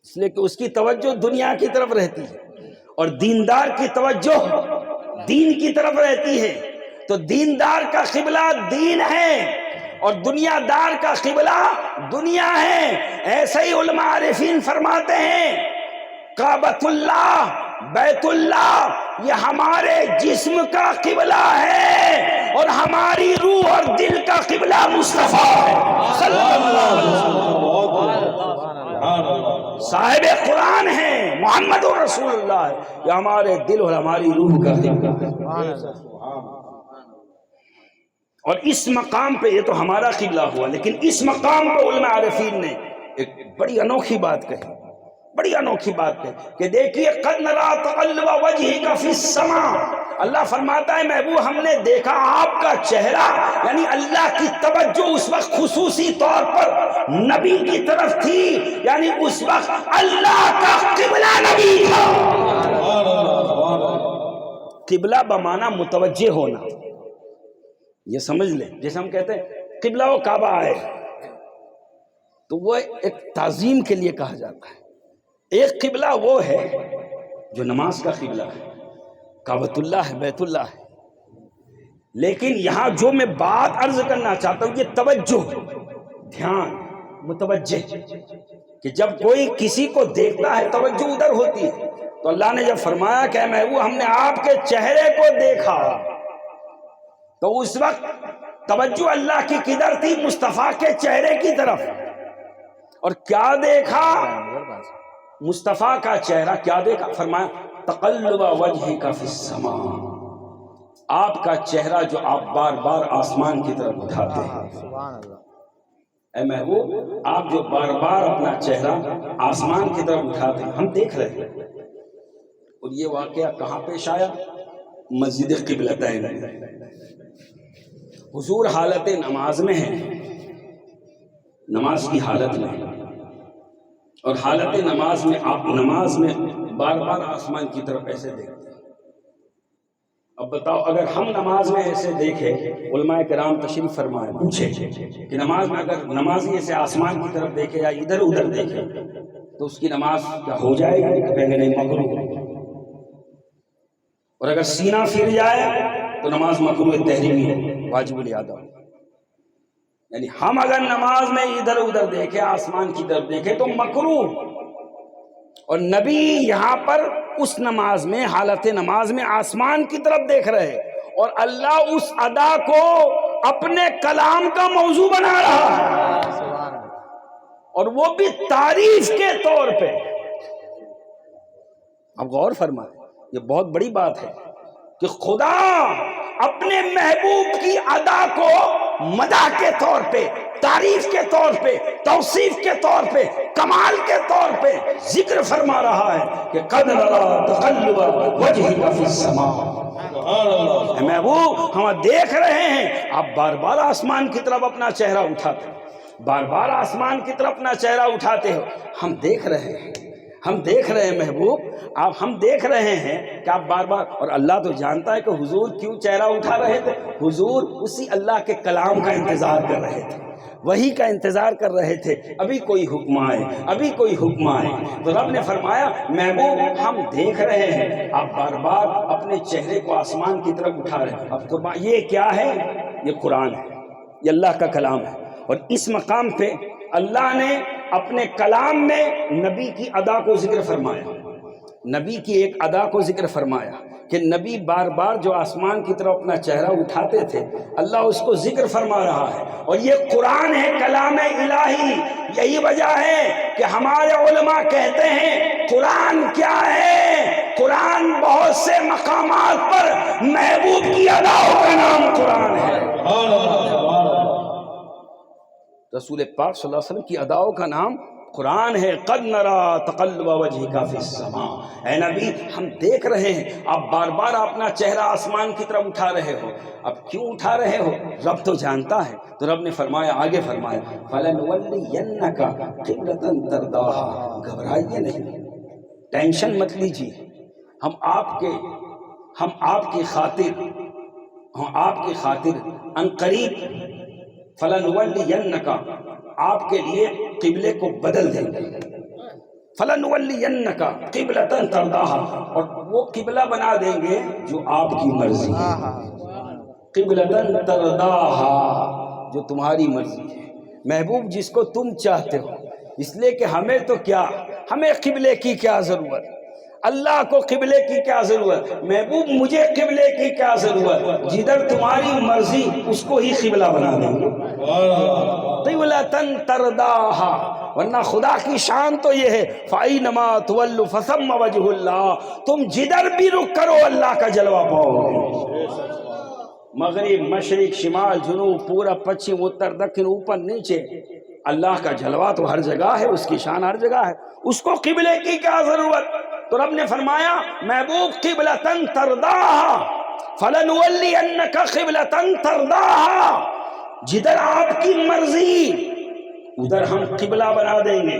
اس لیے کہ اس کی توجہ دنیا کی طرف رہتی ہے اور دیندار کی توجہ دین کی طرف رہتی ہے. تو دیندار کا قبلہ دین ہے اور دنیا دار کا قبلہ دنیا ہے. ایسے ہی علماء عارفین فرماتے ہیں کعبۃ اللہ بیت اللہ یہ ہمارے جسم کا قبلہ ہے اور ہماری روح اور دل کا قبلہ مصطفیٰ ہے صلی اللہ علیہ وسلم. صاحب قرآن ہے محمد رسول اللہ ہے. یہ ہمارے دل اور ہماری روح کا قبلہ ہے. اور اس مقام پہ یہ تو ہمارا قبلہ ہوا، لیکن اس مقام پہ علماء عارفین نے ایک بڑی انوکھی بات کہی، بڑی انوکھی بات کہی کہ دیکھیے قد نرا تقلب وجہک فی السماء. اللہ فرماتا ہے محبوب ہم نے دیکھا آپ کا چہرہ، یعنی اللہ کی توجہ اس وقت خصوصی طور پر نبی کی طرف تھی، یعنی اس وقت اللہ کا قبلہ نبی تھا. قبلہ بمعنی متوجہ ہونا، یہ سمجھ لیں. جیسے ہم کہتے ہیں قبلہ و کعبہ آئے تو وہ ایک تعظیم کے لیے کہا جاتا ہے. ایک قبلہ وہ ہے جو نماز کا قبلہ ہے، کعبۃ اللہ ہے، بیت اللہ ہے. لیکن یہاں جو میں بات عرض کرنا چاہتا ہوں یہ توجہ، دھیان، متوجہ، کہ جب کوئی کسی کو دیکھتا ہے توجہ ادھر ہوتی ہے. تو اللہ نے جب فرمایا کہ اے محبوب ہم نے آپ کے چہرے کو دیکھا، تو اس وقت توجہ اللہ کی کدھر تھی؟ مصطفیٰ کے چہرے کی طرف. اور کیا دیکھا؟ مصطفیٰ کا چہرہ. کیا دیکھا؟ فرمایا تقلب وجہک فی السماء، آپ کا چہرہ جو آپ بار بار آسمان کی طرف اٹھاتے ہیں. سبحان اللہ. اے محبوب آپ جو بار بار اپنا چہرہ آسمان کی طرف اٹھاتے ہیں، ہم دیکھ رہے ہیں. اور یہ واقعہ کہاں پیش آیا؟ مسجد قبلتین میں. حضور حالت نماز میں ہیں، نماز کی حالت میں، اور حالت نماز میں آپ نماز میں بار بار آسمان کی طرف ایسے دیکھتے ہیں. اب بتاؤ اگر ہم نماز میں ایسے دیکھیں، علماء کرام تشریف فرمائے پوچھے کہ نماز میں اگر نمازی ایسے آسمان کی طرف دیکھے یا ادھر ادھر دیکھے تو اس کی نماز کیا ہو جائے گی؟ کہیں گے نہیں، مکروہ. اور اگر سینہ پھر جائے تو نماز مکروہ تحریمی ہے، واجب الادا. یعنی ہم اگر نماز میں ادھر ادھر دیکھیں، آسمان کی طرف دیکھیں تو مکروہ. اور نبی یہاں پر اس نماز میں، حالت نماز میں آسمان کی طرف دیکھ رہے، اور اللہ اس ادا کو اپنے کلام کا موضوع بنا رہا ہے، سبحان اللہ. اور وہ بھی تعریف کے طور پہ. اب غور فرمائیں، یہ بہت بڑی بات ہے کہ خدا اپنے محبوب کی ادا کو مدح کے طور پہ، تعریف کے طور پہ، توصیف کے طور پہ، کمال کے طور پہ ذکر فرما رہا ہے کہ قد نرا تقلب وجہک فی السماء. اے محبوب ہم دیکھ رہے ہیں آپ بار بار آسمان کی طرف اپنا چہرہ اٹھاتے ہو، بار بار آسمان کی طرف اپنا چہرہ اٹھاتے ہو. ہم دیکھ رہے ہیں، ہم دیکھ رہے ہیں محبوب، آپ ہم دیکھ رہے ہیں کہ آپ بار بار. اور اللہ تو جانتا ہے کہ حضور کیوں چہرہ اٹھا رہے تھے. حضور اسی اللہ کے کلام کا انتظار کر رہے تھے، وہی کا انتظار کر رہے تھے. ابھی کوئی حکم آئے، ابھی کوئی حکم آئے. تو رب نے فرمایا محبوب ہم دیکھ رہے ہیں آپ بار بار اپنے چہرے کو آسمان کی طرف اٹھا رہے ہیں. اب قربان یہ کیا ہے؟ یہ قرآن ہے، یہ اللہ کا کلام ہے. اور اس مقام پہ اللہ نے اپنے کلام میں نبی کی ادا کو ذکر فرمایا، نبی کی ایک ادا کو ذکر فرمایا کہ نبی بار بار جو آسمان کی طرف اپنا چہرہ اٹھاتے تھے، اللہ اس کو ذکر فرما رہا ہے. اور یہ قرآن ہے، کلام الہی. یہی وجہ ہے کہ ہمارے علماء کہتے ہیں قرآن کیا ہے؟ قرآن بہت سے مقامات پر محبوب کی اداؤں کا نام قرآن ہے. رسول پاک صلی اللہ علیہ وسلم کی اداؤں کا نام قرآن ہے. قد نرا تقلب وجہک فی السماء. اے نبی ہم دیکھ رہے ہیں آپ بار بار اپنا چہرہ آسمان کی طرف اٹھا رہے ہو. اب کیوں اٹھا رہے ہو؟ رب تو جانتا ہے. تو رب نے فرمایا، آگے فرمایا فَلَنُوَلِّيَنَّكَ قِبْلَةً تَرْضَاهَا. گھبرائیے نہیں، ٹینشن مت لیجیے. ہم آپ کی خاطر عنقریب فَلَنُوَلِّيَنَّكَ آپ کے لیے قبلے کو بدل دیں گے. فَلَنُوَلِّيَنَّكَ قِبْلَةً تَرْضَاهَا، اور وہ قبلہ بنا دیں گے جو آپ کی مرضی ہے، قِبْلَةً تَرْضَاهَا، جو تمہاری مرضی ہے، محبوب جس کو تم چاہتے ہو، اس لیے کہ ہمیں تو کیا، ہمیں قبلے کی کیا ضرورت، اللہ کو قبلے کی کیا ضرورت، محبوب مجھے قبلے کی کیا ضرورت، جدھر تمہاری مرضی اس کو ہی قبلہ بنا دیں گے، قِبْلَةً تَرْضَاهَا۔ ورنہ خدا کی شان تو یہ ہے فَأَيْنَمَا تُوَلُّوا فَثَمَّ وَجْهُ اللَّهِ، تم جدھر بھی رخ کرو اللہ کا جلوہ پاؤ گے، مغرب مشرق شمال جنوب پورب پچھم اتر دکن اوپر نیچے، اللہ کا جلوہ تو ہر جگہ ہے، اس کی شان ہر جگہ ہے، اس کو قبلے کی کیا ضرورت۔ تو رب نے فرمایا محبوب قبلۃ ترضاها فلنولینک قبلۃ ترضاها، جدھر آپ کی مرضی ادھر ہم قبلہ بنا دیں گے،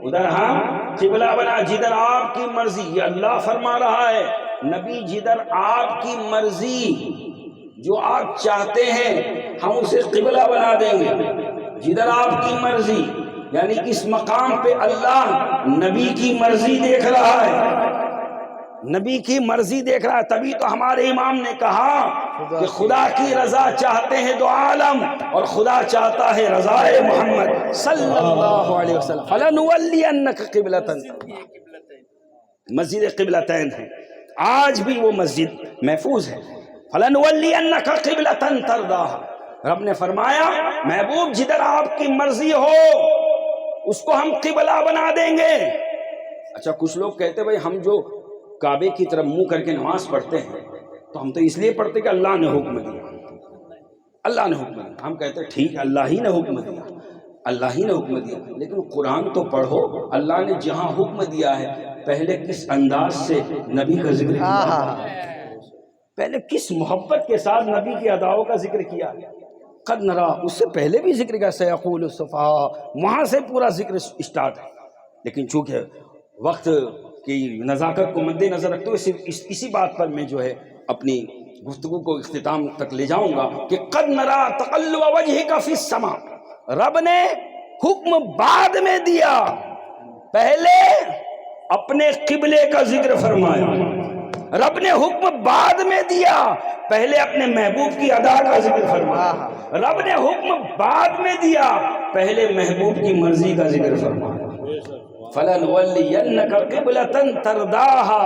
ادھر ہم قبلہ بنا، جدھر آپ کی مرضی، یہ اللہ فرما رہا ہے، نبی جدھر آپ کی مرضی جو آپ چاہتے ہیں ہم اسے قبلہ بنا دیں گے، جدھر آپ کی مرضی، یعنی اس مقام پہ اللہ نبی کی مرضی دیکھ رہا ہے، نبی کی مرضی دیکھ رہا ہے، تبھی تو ہمارے امام نے کہا کہ خدا کی رضا چاہتے ہیں دو عالم، اور خدا چاہتا ہے رضائے محمد صلی اللہ علیہ وسلم۔ فَلَنُوَلِّيَنَّكَ قِبْلَةً، مسجد قبلتین ہے، آج بھی وہ مسجد محفوظ ہے، فَلَنُوَلِّيَنَّكَ قِبْلَةً تَرْضَاهَا، رب نے فرمایا محبوب جدھر آپ کی مرضی ہو اس کو ہم قبلہ بنا دیں گے۔ اچھا کچھ لوگ کہتے بھائی ہم جو کعبے کی طرف منہ کر کے نماز پڑھتے ہیں تو ہم تو اس لیے پڑھتے کہ اللہ نے حکم دیا، اللہ نے حکم دیا، ہم کہتے ہیں ٹھیک اللہ ہی نے حکم دیا، اللہ ہی نے حکم دیا، لیکن قرآن تو پڑھو، اللہ نے جہاں حکم دیا ہے پہلے کس انداز سے نبی کا ذکر کیا، پہلے کس محبت کے ساتھ نبی کی اداؤں کا ذکر کیا، قد نرا، اس سے پہلے بھی ذکر کیا، سیقول السفہاء، وہاں سے پورا ذکر اسٹارٹ ہے، لیکن چونکہ وقت کی نزاکت کو مد نظر رکھتے ہوئے صرف اسی بات پر میں جو ہے اپنی گفتگو کو اختتام تک لے جاؤں گا کہ قد نرا تقلب وجہک فی السماء، رب نے حکم بعد میں دیا، پہلے اپنے قبلے کا ذکر فرمایا، رب نے حکم بعد میں دیا، پہلے اپنے محبوب کی ادا کا ذکر فرمایا، رب نے حکم بعد میں دیا، پہلے محبوب کی مرضی کا ذکر فرمایا، فَلَنُوَلِّيَنَّكَ قِبْلَةً تَرْضَاهَا،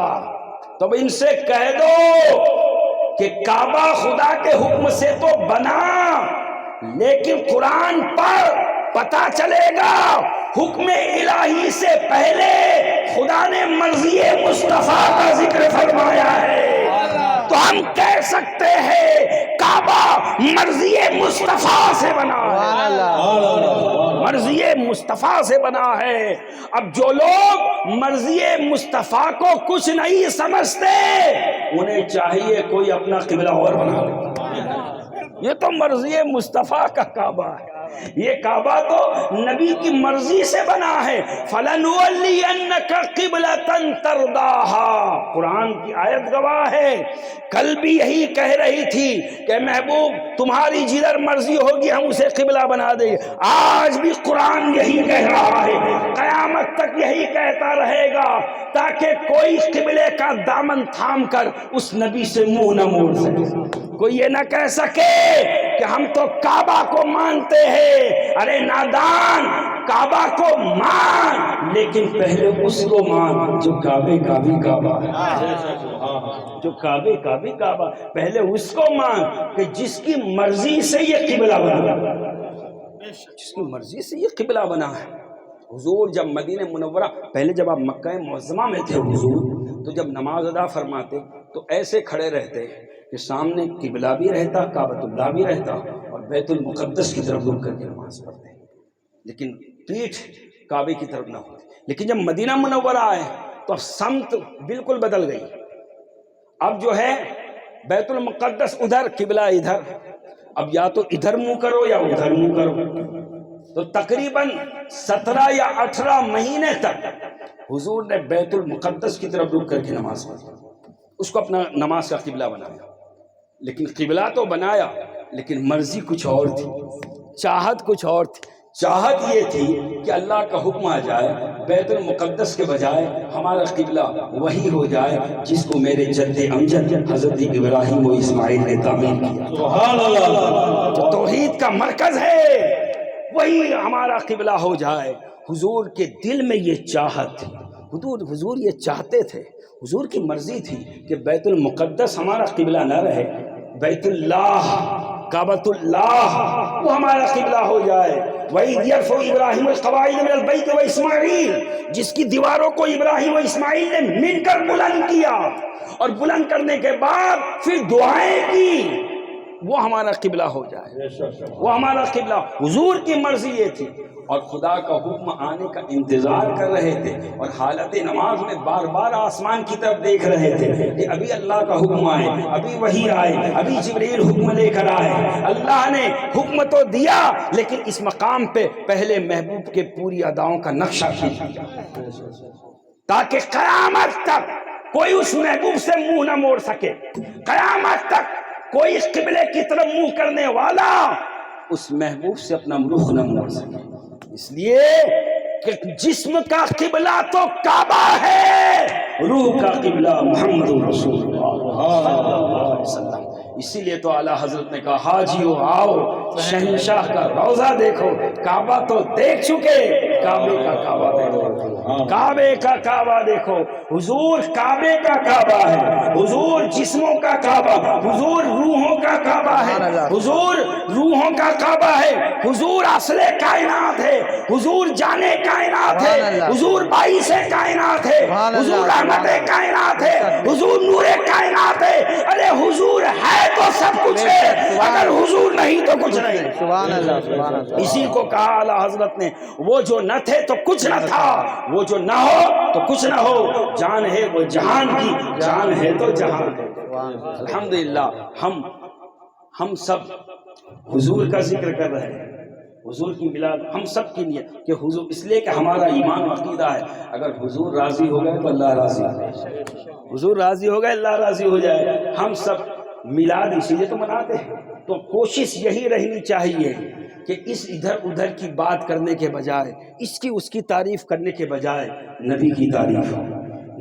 تو ان سے کہہ دو کہ کعبہ خدا کے حکم سے تو بنا، لیکن قرآن پر پتا چلے گا حکم الہی سے پہلے خدا نے مرضی مصطفیٰ کا ذکر فرمایا ہے، تو ہم کہہ سکتے ہیں کعبہ مرضی مصطفیٰ سے بنا ہے، مرضی مصطفیٰ سے بنا ہے۔ اب جو لوگ مرضی مصطفیٰ کو کچھ نہیں سمجھتے انہیں چاہیے کوئی اپنا قبلہ اور بنا لے، یہ تو مرضی مصطفیٰ کا کعبہ ہے، یہ کعبہ تو نبی کی مرضی سے بنا ہے، فَلَنُوَلِّيَنَّكَ قِبْلَةً تَرْضَاهَا، قرآن کی آیت گواہ ہے، کل بھی یہی کہہ رہی تھی کہ محبوب تمہاری جدھر مرضی ہوگی ہم اسے قبلہ بنا دیں گے، آج بھی قرآن یہی کہہ رہا ہے، قیامت تک یہی کہتا رہے گا، تاکہ کوئی قبلے کا دامن تھام کر اس نبی سے منہ نہ موڑ سکے، کوئی یہ نہ کہہ سکے کہ ہم تو کعبہ کو مانتے ہیں، ارے نادان، کعبہ کو مان لیکن پہلے اس کو مان جو کعبے کا بھی کعبہ ہے، جو کعبے کا بھی کعبہ، پہلے اس کو مان کہ جس کی مرضی سے یہ قبلہ بنا، جس کی مرضی سے یہ قبلہ بنا ہے۔ حضور جب مدینہ منورہ، پہلے جب آپ مکہ معظمہ میں تھے حضور، تو جب نماز ادا فرماتے تو ایسے کھڑے رہتے کہ سامنے قبلہ بھی رہتا، کعبۃ اللہ بھی رہتا، اور بیت المقدس کی طرف رک کر کے نماز پڑھتے، لیکن پیٹھ کعبے کی طرف نہ ہوتی۔ لیکن جب مدینہ منورہ آئے تو سمت بالکل بدل گئی، اب جو ہے بیت المقدس ادھر، قبلہ ادھر، اب یا تو ادھر منہ کرو یا ادھر منہ کرو، تو تقریباً 17 یا 18 مہینے تک حضور نے بیت المقدس کی طرف رک کر کے نماز پڑھی، اس کو اپنا نماز کا قبلہ بنایا، لیکن قبلہ تو بنایا لیکن مرضی کچھ اور تھی، چاہت کچھ اور تھی، چاہت یہ تھی کہ اللہ کا حکم آ جائے بیت المقدس کے بجائے ہمارا قبلہ وہی ہو جائے جس کو میرے جد امجد حضرت ابراہیم و اسماعیل نے تعمیر کیا. سبحان اللہ. جو توحید کا مرکز ہے وہی ہمارا قبلہ ہو جائے. حضور کے دل میں یہ چاہت تھی. حضور یہ چاہتے تھے، حضور کی مرضی تھی کہ بیت المقدس ہمارا قبلہ نہ رہے، بیت اللہ کعبۃ اللہ وہ ہمارا قبلہ ہو جائے. وَإِذْ يَرْفَعُ إِبْرَاهِيمُ الْقَوَاعِدَ مِنَ الْبَيْتِ وَإِسْمَاعِيلُ، جس کی دیواروں کو ابراہیم و اسماعیل نے مل کر بلند کیا اور بلند کرنے کے بعد پھر دعائیں کی، وہ ہمارا قبلہ ہو جائے، وہ ہمارا قبلہ. حضور کی مرضی یہ تھی اور خدا کا حکم آنے کا انتظار کر رہے تھے اور حالت نماز میں بار بار آسمان کی طرف دیکھ رہے تھے کہ ابھی اللہ کا حکم آئے، ابھی وحی آئے، ابھی جبریل حکم لے کر آئے. اللہ نے حکم تو دیا لیکن اس مقام پہ پہلے محبوب کے پوری اداؤں کا نقشہ کھینچا تاکہ قیامت تک کوئی اس محبوب سے منہ نہ موڑ سکے، قیامت تک کوئی اس قبلے کی طرف منہ کرنے والا اس محبوب سے اپنا رخ نہ موڑ سکے. اس لیے کہ جسم کا قبلہ تو کعبہ ہے، روح کا قبلہ محمد رسول اللہ صلی اللہ علیہ وسلم. اسی لیے تو اعلیٰ حضرت نے کہا حاجیو آؤ شہنشاہ کا روضہ دیکھو. کعبہ تو دیکھ چکے، کعبے کا کعبہ دیکھو، کعبے کا کعبہ دیکھو. حضور کعبے کا کعبہ ہے، حضور جسموں کا کعبہ، حضور روحوں کا کعبہ ہے، حضور روحوں کا کعبہ ہے، حضور اصل کائنات ہے، حضور جانے کائنات ہے، حضور باعث کائنات ہے، حضور رحمت کائنات ہے، حضور نور کائنات ہے. ارے حضور ہے تو سب کچھ ہے، اگر حضور نہیں تو کچھ نہیں. سبحان اللہ سبحان اللہ. اسی کو کہا اعلیٰ حضرت نے وہ جو نہ تھے تو کچھ نہ تھا، وہ جو نہ ہو تو کچھ نہ ہو. جان ہے وہ جہان کی، جان ہے تو جہان ہے. الحمدللہ ہم سب حضور کا ذکر کر رہے ہیں، حضور کی میلاد ہم سب کی نیت کہ حضور، اس لیے کہ ہمارا ایمان و عقیدہ ہے اگر حضور راضی ہو گئے تو اللہ راضی ہو جائے، حضور راضی ہو گئے اللہ راضی ہو جائے. ہم سب میلاد اسی لیے تو مناتے ہیں. تو کوشش یہی رہنی چاہیے کہ اس ادھر ادھر کی بات کرنے کے بجائے، اس کی تعریف کرنے کے بجائے نبی کی تعریف ہو،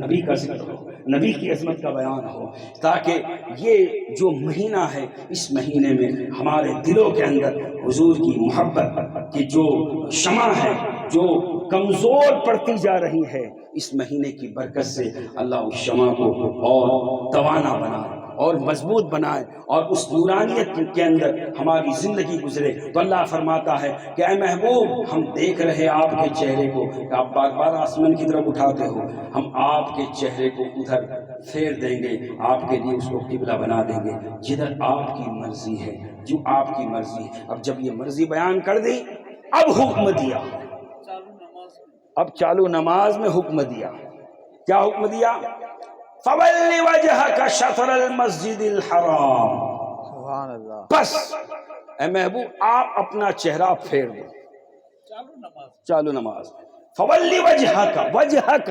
نبی کا ذکر ہو، نبی کی عظمت کا بیان ہو، تاکہ یہ جو مہینہ ہے اس مہینے میں ہمارے دلوں کے اندر حضور کی محبت کی جو شمع ہے جو کمزور پڑتی جا رہی ہے، اس مہینے کی برکت سے اللہ اس شمع کو اور توانا بنائے اور مضبوط بنائے اور اس نورانیت کے اندر ہماری زندگی گزرے. تو اللہ فرماتا ہے کہ اے محبوب ہم دیکھ رہے آپ کے چہرے کو کہ آپ بار بار آسمان کی طرف اٹھاتے ہو، ہم آپ کے چہرے کو ادھر پھیر دیں گے، آپ کے لیے اس کو قبلہ بنا دیں گے جدھر آپ کی مرضی ہے، جو آپ کی مرضی ہے. اب جب یہ مرضی بیان کر دی، اب حکم دیا، اب چالو نماز میں حکم دیا. کیا حکم دیا؟ فَوَلِّ وَجْهَكَ شَطْرَ الْمَسْجِدِ الْحَرَامِ. سبحان اللہ. بس اے محبوب آپ اپنا چہرہ پھیر دو، چالو نماز. فَوَلِّ وَجْهَكَ، وجهك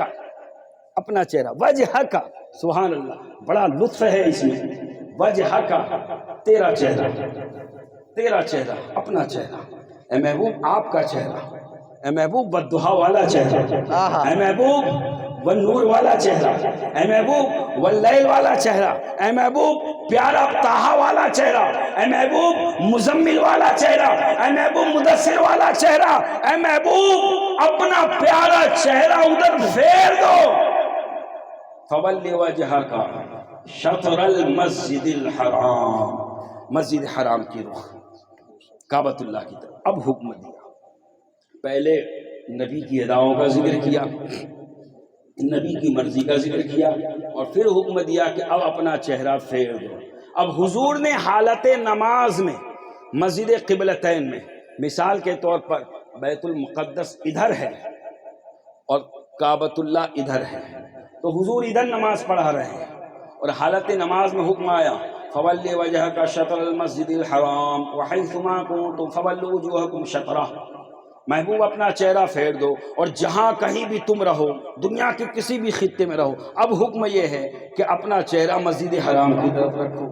اپنا چہرہ، وجهك سبحان اللہ، بڑا لطف ہے اس میں. وجهك تیرا چہرہ، تیرا چہرہ، اپنا چہرہ. اے محبوب آپ کا چہرہ، اے محبوب والضحیٰ والا چہرہ، اے محبوب والنور والا چہرہ، اے محبوب واللیل والا چہرہ، اے محبوب پیارا طٰہٰ والا چہرہ، اے محبوب مزمل والا چہرہ، اے محبوب مدثر والا چہرہ. اے محبوب اپنا پیارا چہرہ ادھر پھیر دو. فَوَلِّ وَجْهَكَ شَطْرَ الْمَسْجِدِ الْحَرَامِ، مسجد حرام کی رخ، کعبۃ اللہ کی طرف. اب حکم دیا، پہلے نبی کی اداؤں کا ذکر کیا، نبی کی مرضی کا ذکر کیا اور پھر حکم دیا کہ اب اپنا چہرہ پھیر دو. اب حضور نے حالت نماز میں مسجد قبلتین میں، مثال کے طور پر بیت المقدس ادھر ہے اور کعبۃ اللہ ادھر ہے، تو حضور ادھر نماز پڑھا رہے ہیں اور حالت نماز میں حکم آیا فَوَلِّ وَجْهَكَ شَطْرَ الْمَسْجِدِ الْحَرَامِ وَحَيْثُ مَا كُنتُمْ فَوَلُّوا وُجُوهَكُمْ شَطْرَهُ. محبوب اپنا چہرہ پھیر دو اور جہاں کہیں بھی تم رہو، دنیا کے کسی بھی خطے میں رہو، اب حکم یہ ہے کہ اپنا چہرہ مسجد حرام کی طرف رکھو،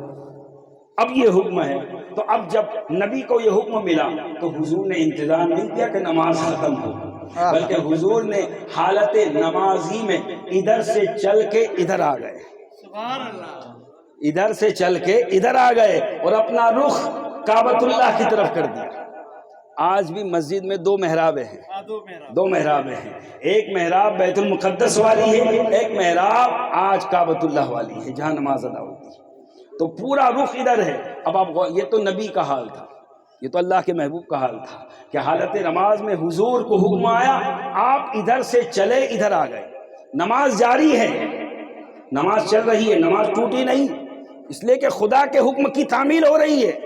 اب یہ حکم ہے۔ تو اب جب نبی کو یہ حکم ملا تو حضور نے انتظار نہیں کیا کہ نماز ختم ہو، بلکہ حضور نے حالت نمازی میں ادھر سے چل کے ادھر آ گئے، سبحان اللہ، ادھر سے چل کے ادھر آ گئے اور اپنا رخ کعبۃ اللہ کی طرف کر دیا۔ آج بھی مسجد میں دو محرابیں ہیں، دو محرابیں ہیں، ایک محراب بیت المقدس والی ہے، ایک محراب آج کعبۃ اللہ والی ہے جہاں نماز ادا ہوتی ہے۔ تو پورا رخ ادھر ہے۔ اب آپ یہ تو نبی کا حال تھا، یہ تو اللہ کے محبوب کا حال تھا کہ حالت نماز میں حضور کو حکم آیا، آپ ادھر سے چلے ادھر آ گئے، نماز جاری ہے، نماز چل رہی ہے، نماز ٹوٹی نہیں، اس لیے کہ خدا کے حکم کی تعمیل ہو رہی ہے۔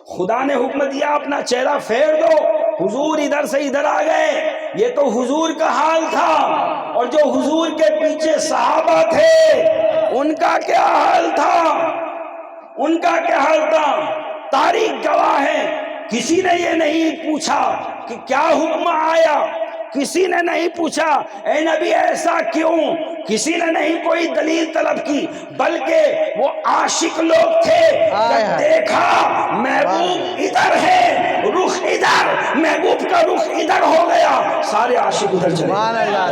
خدا نے حکم دیا اپنا چہرہ پھیر دو، حضور ادھر سے ادھر آ گئے۔ یہ تو حضور کا حال تھا، اور جو حضور کے پیچھے صحابہ تھے ان کا کیا حال تھا، ان کا کیا حال تھا؟ تاریخ گواہ ہے، کسی نے یہ نہیں پوچھا کہ کیا حکم آیا، کسی نے نہیں پوچھا اے نبی ایسا کیوں، کسی نے نہیں کوئی دلیل طلب کی، بلکہ وہ عاشق لوگ تھے۔ جب دیکھا محبوب ادھر ہے، رخ ادھر، محبوب کا رخ ادھر ہو گیا، سارے عاشق ادھر چلے گئے،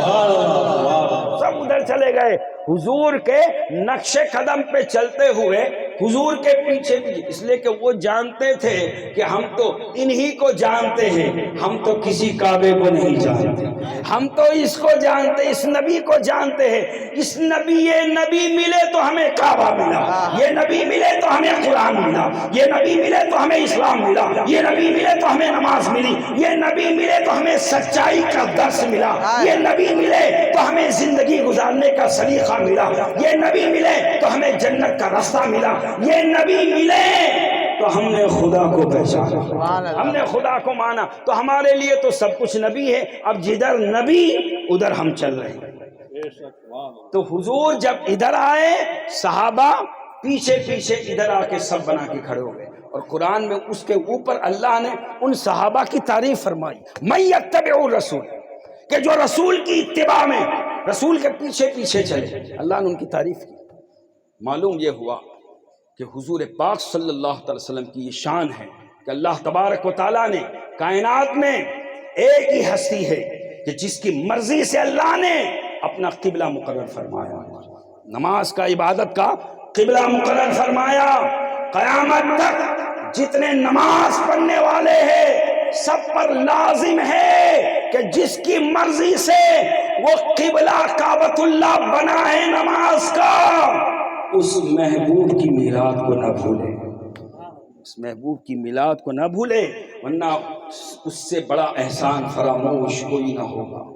سب ادھر چلے گئے، حضور کے نقش قدم پہ چلتے ہوئے، حضور کے پیچھے پیچھے، اس لیے کہ وہ جانتے تھے کہ ہم تو انہی کو جانتے ہیں، ہم تو کسی کعبے کو نہیں جانتے، ہم تو اس کو جانتے، اس نبی کو جانتے ہیں، اس نبی، یہ نبی ملے تو ہمیں کعبہ ملا، یہ نبی ملے تو ہمیں قرآن ملا، یہ نبی ملے تو ہمیں اسلام ملا، یہ نبی ملے تو ہمیں نماز ملی، یہ نبی ملے تو ہمیں سچائی کا درس ملا، یہ نبی ملے تو ہمیں زندگی گزارنے کا سلیقہ ملا، یہ نبی ملے تو ہمیں جنت کا راستہ ملا، یہ نبی ملے تو ہم نے خدا کو پہچانا، ہم نے خدا کو مانا، تو ہمارے لیے تو سب کچھ نبی ہے۔ اب جدھر نبی ادھر ہم چل رہے ہیں۔ تو حضور جب ادھر آئے، صحابہ پیچھے پیچھے ادھر آ کے سب بنا کے کھڑے ہو گئے، اور قرآن میں اس کے اوپر اللہ نے ان صحابہ کی تعریف فرمائی، من یتبع الرسول، کہ جو رسول کی اتباع میں، رسول کے پیچھے پیچھے چلے، اللہ نے ان کی تعریف کی۔ معلوم یہ ہوا کہ حضور پاک صلی اللہ علیہ وسلم کی یہ شان ہے کہ اللہ تبارک و تعالیٰ نے کائنات میں ایک ہی ہستی ہے کہ جس کی مرضی سے اللہ نے اپنا قبلہ مقرر فرمایا، نماز کا، عبادت کا قبلہ مقرر فرمایا۔ قیامت تک جتنے نماز پڑھنے والے ہیں سب پر لازم ہے کہ جس کی مرضی سے وہ قبلہ کعبۃ اللہ بنا ہے نماز کا، اس محبوب کی میلاد کو نہ بھولے، اس محبوب کی میلاد کو نہ بھولے، ورنہ اس سے بڑا احسان فراموش کوئی نہ ہوگا۔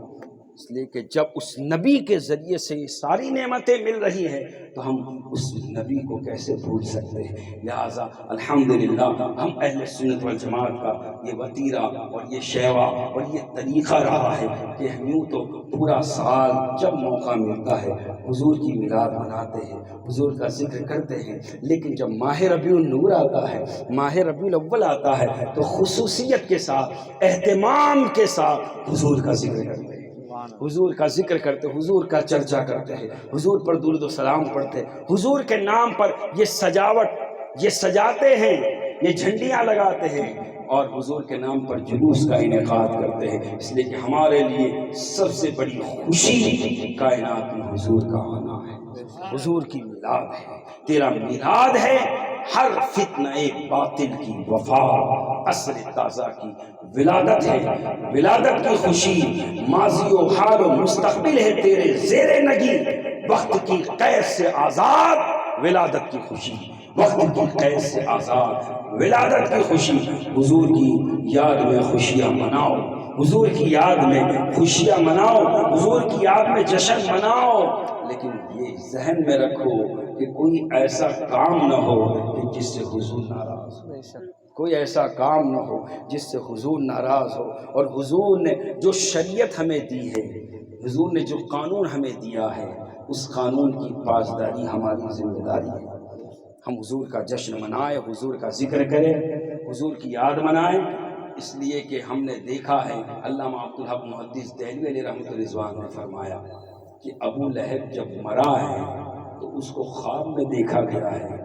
اس لیے کہ جب اس نبی کے ذریعے سے یہ ساری نعمتیں مل رہی ہیں تو ہم اس نبی کو کیسے بھول سکتے ہیں۔ لہٰذا الحمدللہ ہم اہل سنت والجماعت کا یہ وتیرہ اور یہ شیوا اور یہ طریقہ رہا ہے کہ ہم یوں تو پورا سال جب موقع ملتا ہے حضور کی میلاد مناتے ہیں، حضور کا ذکر کرتے ہیں، لیکن جب ماہ ربیع النور آتا ہے، ماہ ربیع الاول آتا ہے تو خصوصیت کے ساتھ، اہتمام کے ساتھ حضور کا ذکر کرتے ہیں، حضور کا ذکر کرتے، حضور کا چرچا کرتے ہیں، حضور پر درود و سلام پڑھتے ہیں، حضور کے نام پر یہ سجاوٹ، یہ سجاتے ہیں، یہ جھنڈیاں لگاتے ہیں، اور حضور کے نام پر جلوس کا انعقاد کرتے ہیں۔ اس لیے کہ ہمارے لیے سب سے بڑی خوشی کائنات میں حضور کا آنا ہے، حضور کی میلاد ہے، تیرا میلاد ہے، ہر فتنہ باطل کی وفا، عصر تازہ کی ولادت ہے، ولادت کی خوشی، ماضی و حال و مستقبل ہے تیرے زیر نگی، وقت کی قید سے آزاد ولادت کی خوشی، وقت کی قید سے آزاد ولادت کی خوشی۔ حضور کی یاد میں خوشیاں مناؤ، حضور کی یاد میں خوشیاں مناؤ، حضور کی یاد میں جشن مناؤ، لیکن یہ ذہن میں رکھو کہ کوئی ایسا کام نہ ہو کہ جس سے حضور ناراض ہو، کوئی ایسا کام نہ ہو جس سے حضور ناراض ہو۔ اور حضور نے جو شریعت ہمیں دی ہے، حضور نے جو قانون ہمیں دیا ہے، اس قانون کی پاسداری ہماری ذمہ داری ہے۔ ہم حضور کا جشن منائیں، حضور کا ذکر کریں، حضور کی یاد منائیں، اس لیے کہ ہم نے دیکھا ہے، علامہ عبدالحق محدث دہلوی علیہ رحمۃ رضوان نے فرمایا کہ ابو لہب جب مرا ہے تو اس کو خواب میں دیکھا گیا ہے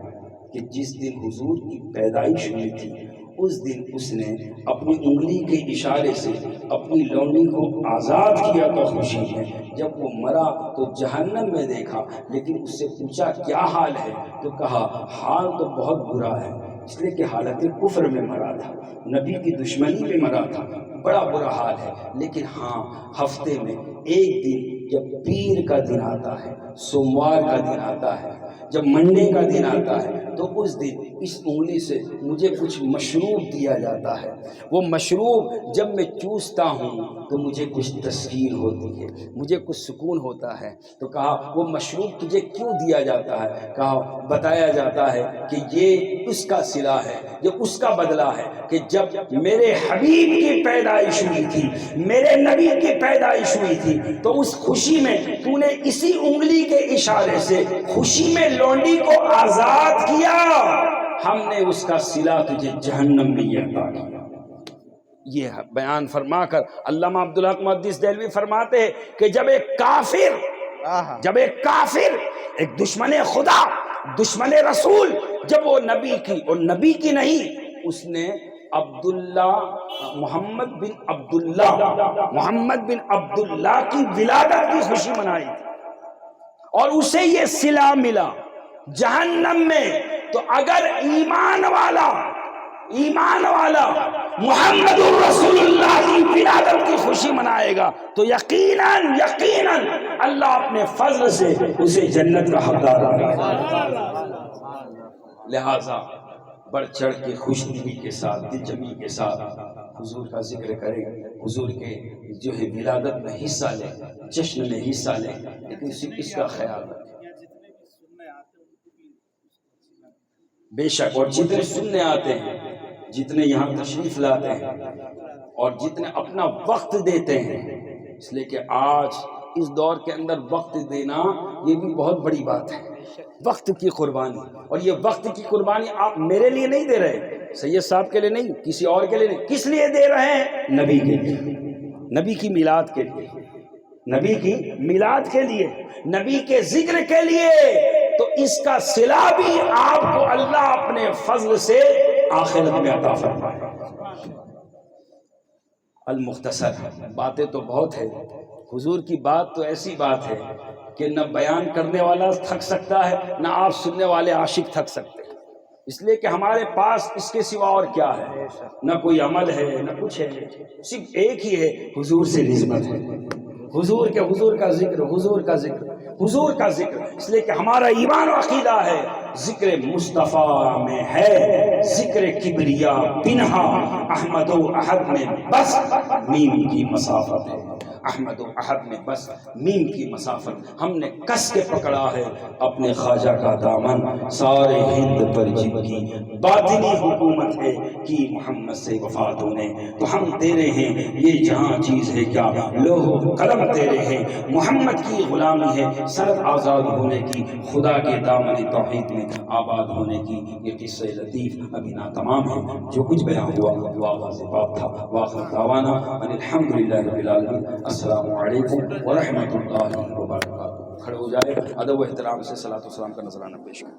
کہ جس دن حضور کی پیدائش ہوئی تھی اس دن اس نے اپنی انگلی کے اشارے سے اپنی لونڈی کو آزاد کیا تھا خوشی میں. جب وہ مرا تو جہنم میں دیکھا، لیکن اس سے پوچھا کیا حال ہے، تو کہا حال تو بہت برا ہے، اس لیے کہ حالت کفر میں مرا تھا، نبی کی دشمنی میں مرا تھا، بڑا برا حال ہے. لیکن ہاں ہفتے میں ایک دن جب پیر کا دن آتا ہے، سوموار کا دن آتا ہے، جب منڈے کا دن آتا ہے، تو اس دن اس انگلی سے مجھے کچھ مشروب دیا جاتا ہے. وہ مشروب جب میں چوستا ہوں تو مجھے کچھ تسکین ہوتی ہے، مجھے کچھ سکون ہوتا ہے. تو کہا وہ مشروب تجھے کیوں دیا جاتا ہے؟ کہا بتایا جاتا ہے کہ یہ اس کا صلہ ہے، یہ اس کا بدلہ ہے کہ جب میرے حبیب کی پیدائش ہوئی تھی، میرے نبی کی پیدائش ہوئی تھی، تو اس خوشی میں تو نے اسی انگلی کے اشارے سے خوشی میں لونڈی کو آزاد کیا، ہم نے اس کا صلہ تجھے جہنم میں عطا کیا. یہ بیان فرما کر علامہ عبدالحق محدث دہلوی فرماتے ہیں کہ جب ایک کافر ایک دشمن خدا، دشمن رسول، جب وہ نبی کی، اور نبی کی نہیں، اس نے محمد بن عبداللہ کی ولادت کی خوشی منائی تھی، اور اسے یہ صلہ ملا جہنم میں. تو اگر ایمان والا محمد رسول اللہ کی ولادت کی خوشی منائے گا تو یقیناً اللہ اپنے فضل سے اسے جنت کا حقدار بنائے. لہذا بڑھ چڑھ کے خوش دلی کے ساتھ، دل جمی کے ساتھ حضور کا ذکر کریں، حضور کے جو ہے ولادت میں حصہ لیں، جشن میں حصہ لیں، لیکن اس کا خیال رکھیں. بے شک، اور جتنے سننے آتے ہیں، جتنے یہاں تشریف لاتے ہیں، اور جتنے اپنا وقت دیتے ہیں، اس لیے کہ آج اس دور کے اندر وقت دینا یہ بھی بہت بڑی بات ہے، وقت کی قربانی. اور یہ وقت کی قربانی آپ میرے لیے نہیں دے رہے، سید صاحب کے لیے نہیں، کسی اور کے لیے نہیں، کس لیے دے رہے ہیں؟ نبی کے لیے، نبی کی میلاد کے لیے، نبی کی میلاد کے لیے، نبی کے ذکر کے لیے. تو اس کا صلہ بھی آپ کو اللہ اپنے فضل سے آخرت میں عطا فرمائے. المختصر، باتیں تو بہت ہے، حضور کی بات تو ایسی بات ہے کہ نہ بیان کرنے والا تھک سکتا ہے، نہ آپ سننے والے عاشق تھک سکتے ہیں، اس لیے کہ ہمارے پاس اس کے سوا اور کیا ہے؟ نہ کوئی عمل ہے، نہ کچھ ہے، صرف ایک ہی ہے، حضور سے نسبت ہے، حضور کا ذکر، حضور کا ذکر. اس لیے کہ ہمارا ایمان و عقیدہ ہے ذکر مصطفیٰ میں ہے ذکر کبریا پنہا، احمد و احد میں بس میم کی مسافت ہے، احمد و احد میں بس میم کی مسافت. ہم نے کس کے پکڑا ہے اپنے خواجہ کا دامن، سارے ہند پر جن کی باطنی حکومت ہے کی محمد سے وفات ہونے. تو ہم تیرے ہیں، یہ جہاں چیز ہے کیا، لوح و قلم تیرے ہیں، محمد کی غلامی ہے سرد آزاد ہونے کی، خدا کے دامن توحید میں آباد ہونے کی. یہ قصہ لطیف ابھی ناتمام ہے، جو کچھ بیان ہوا وہ آغاز باب تھا. واخر دعوانا ان الحمدللہ رب العالمین. السلام علیکم ورحمۃ اللہ وبرکاتہ. کھڑے ہو جائے، ادب و احترام سے صلاۃ و سلام کا نذرانہ پیش کریں.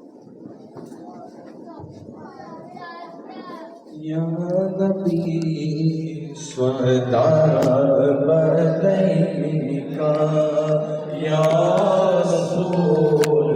یا نبی سودا بدین کا، یا رسول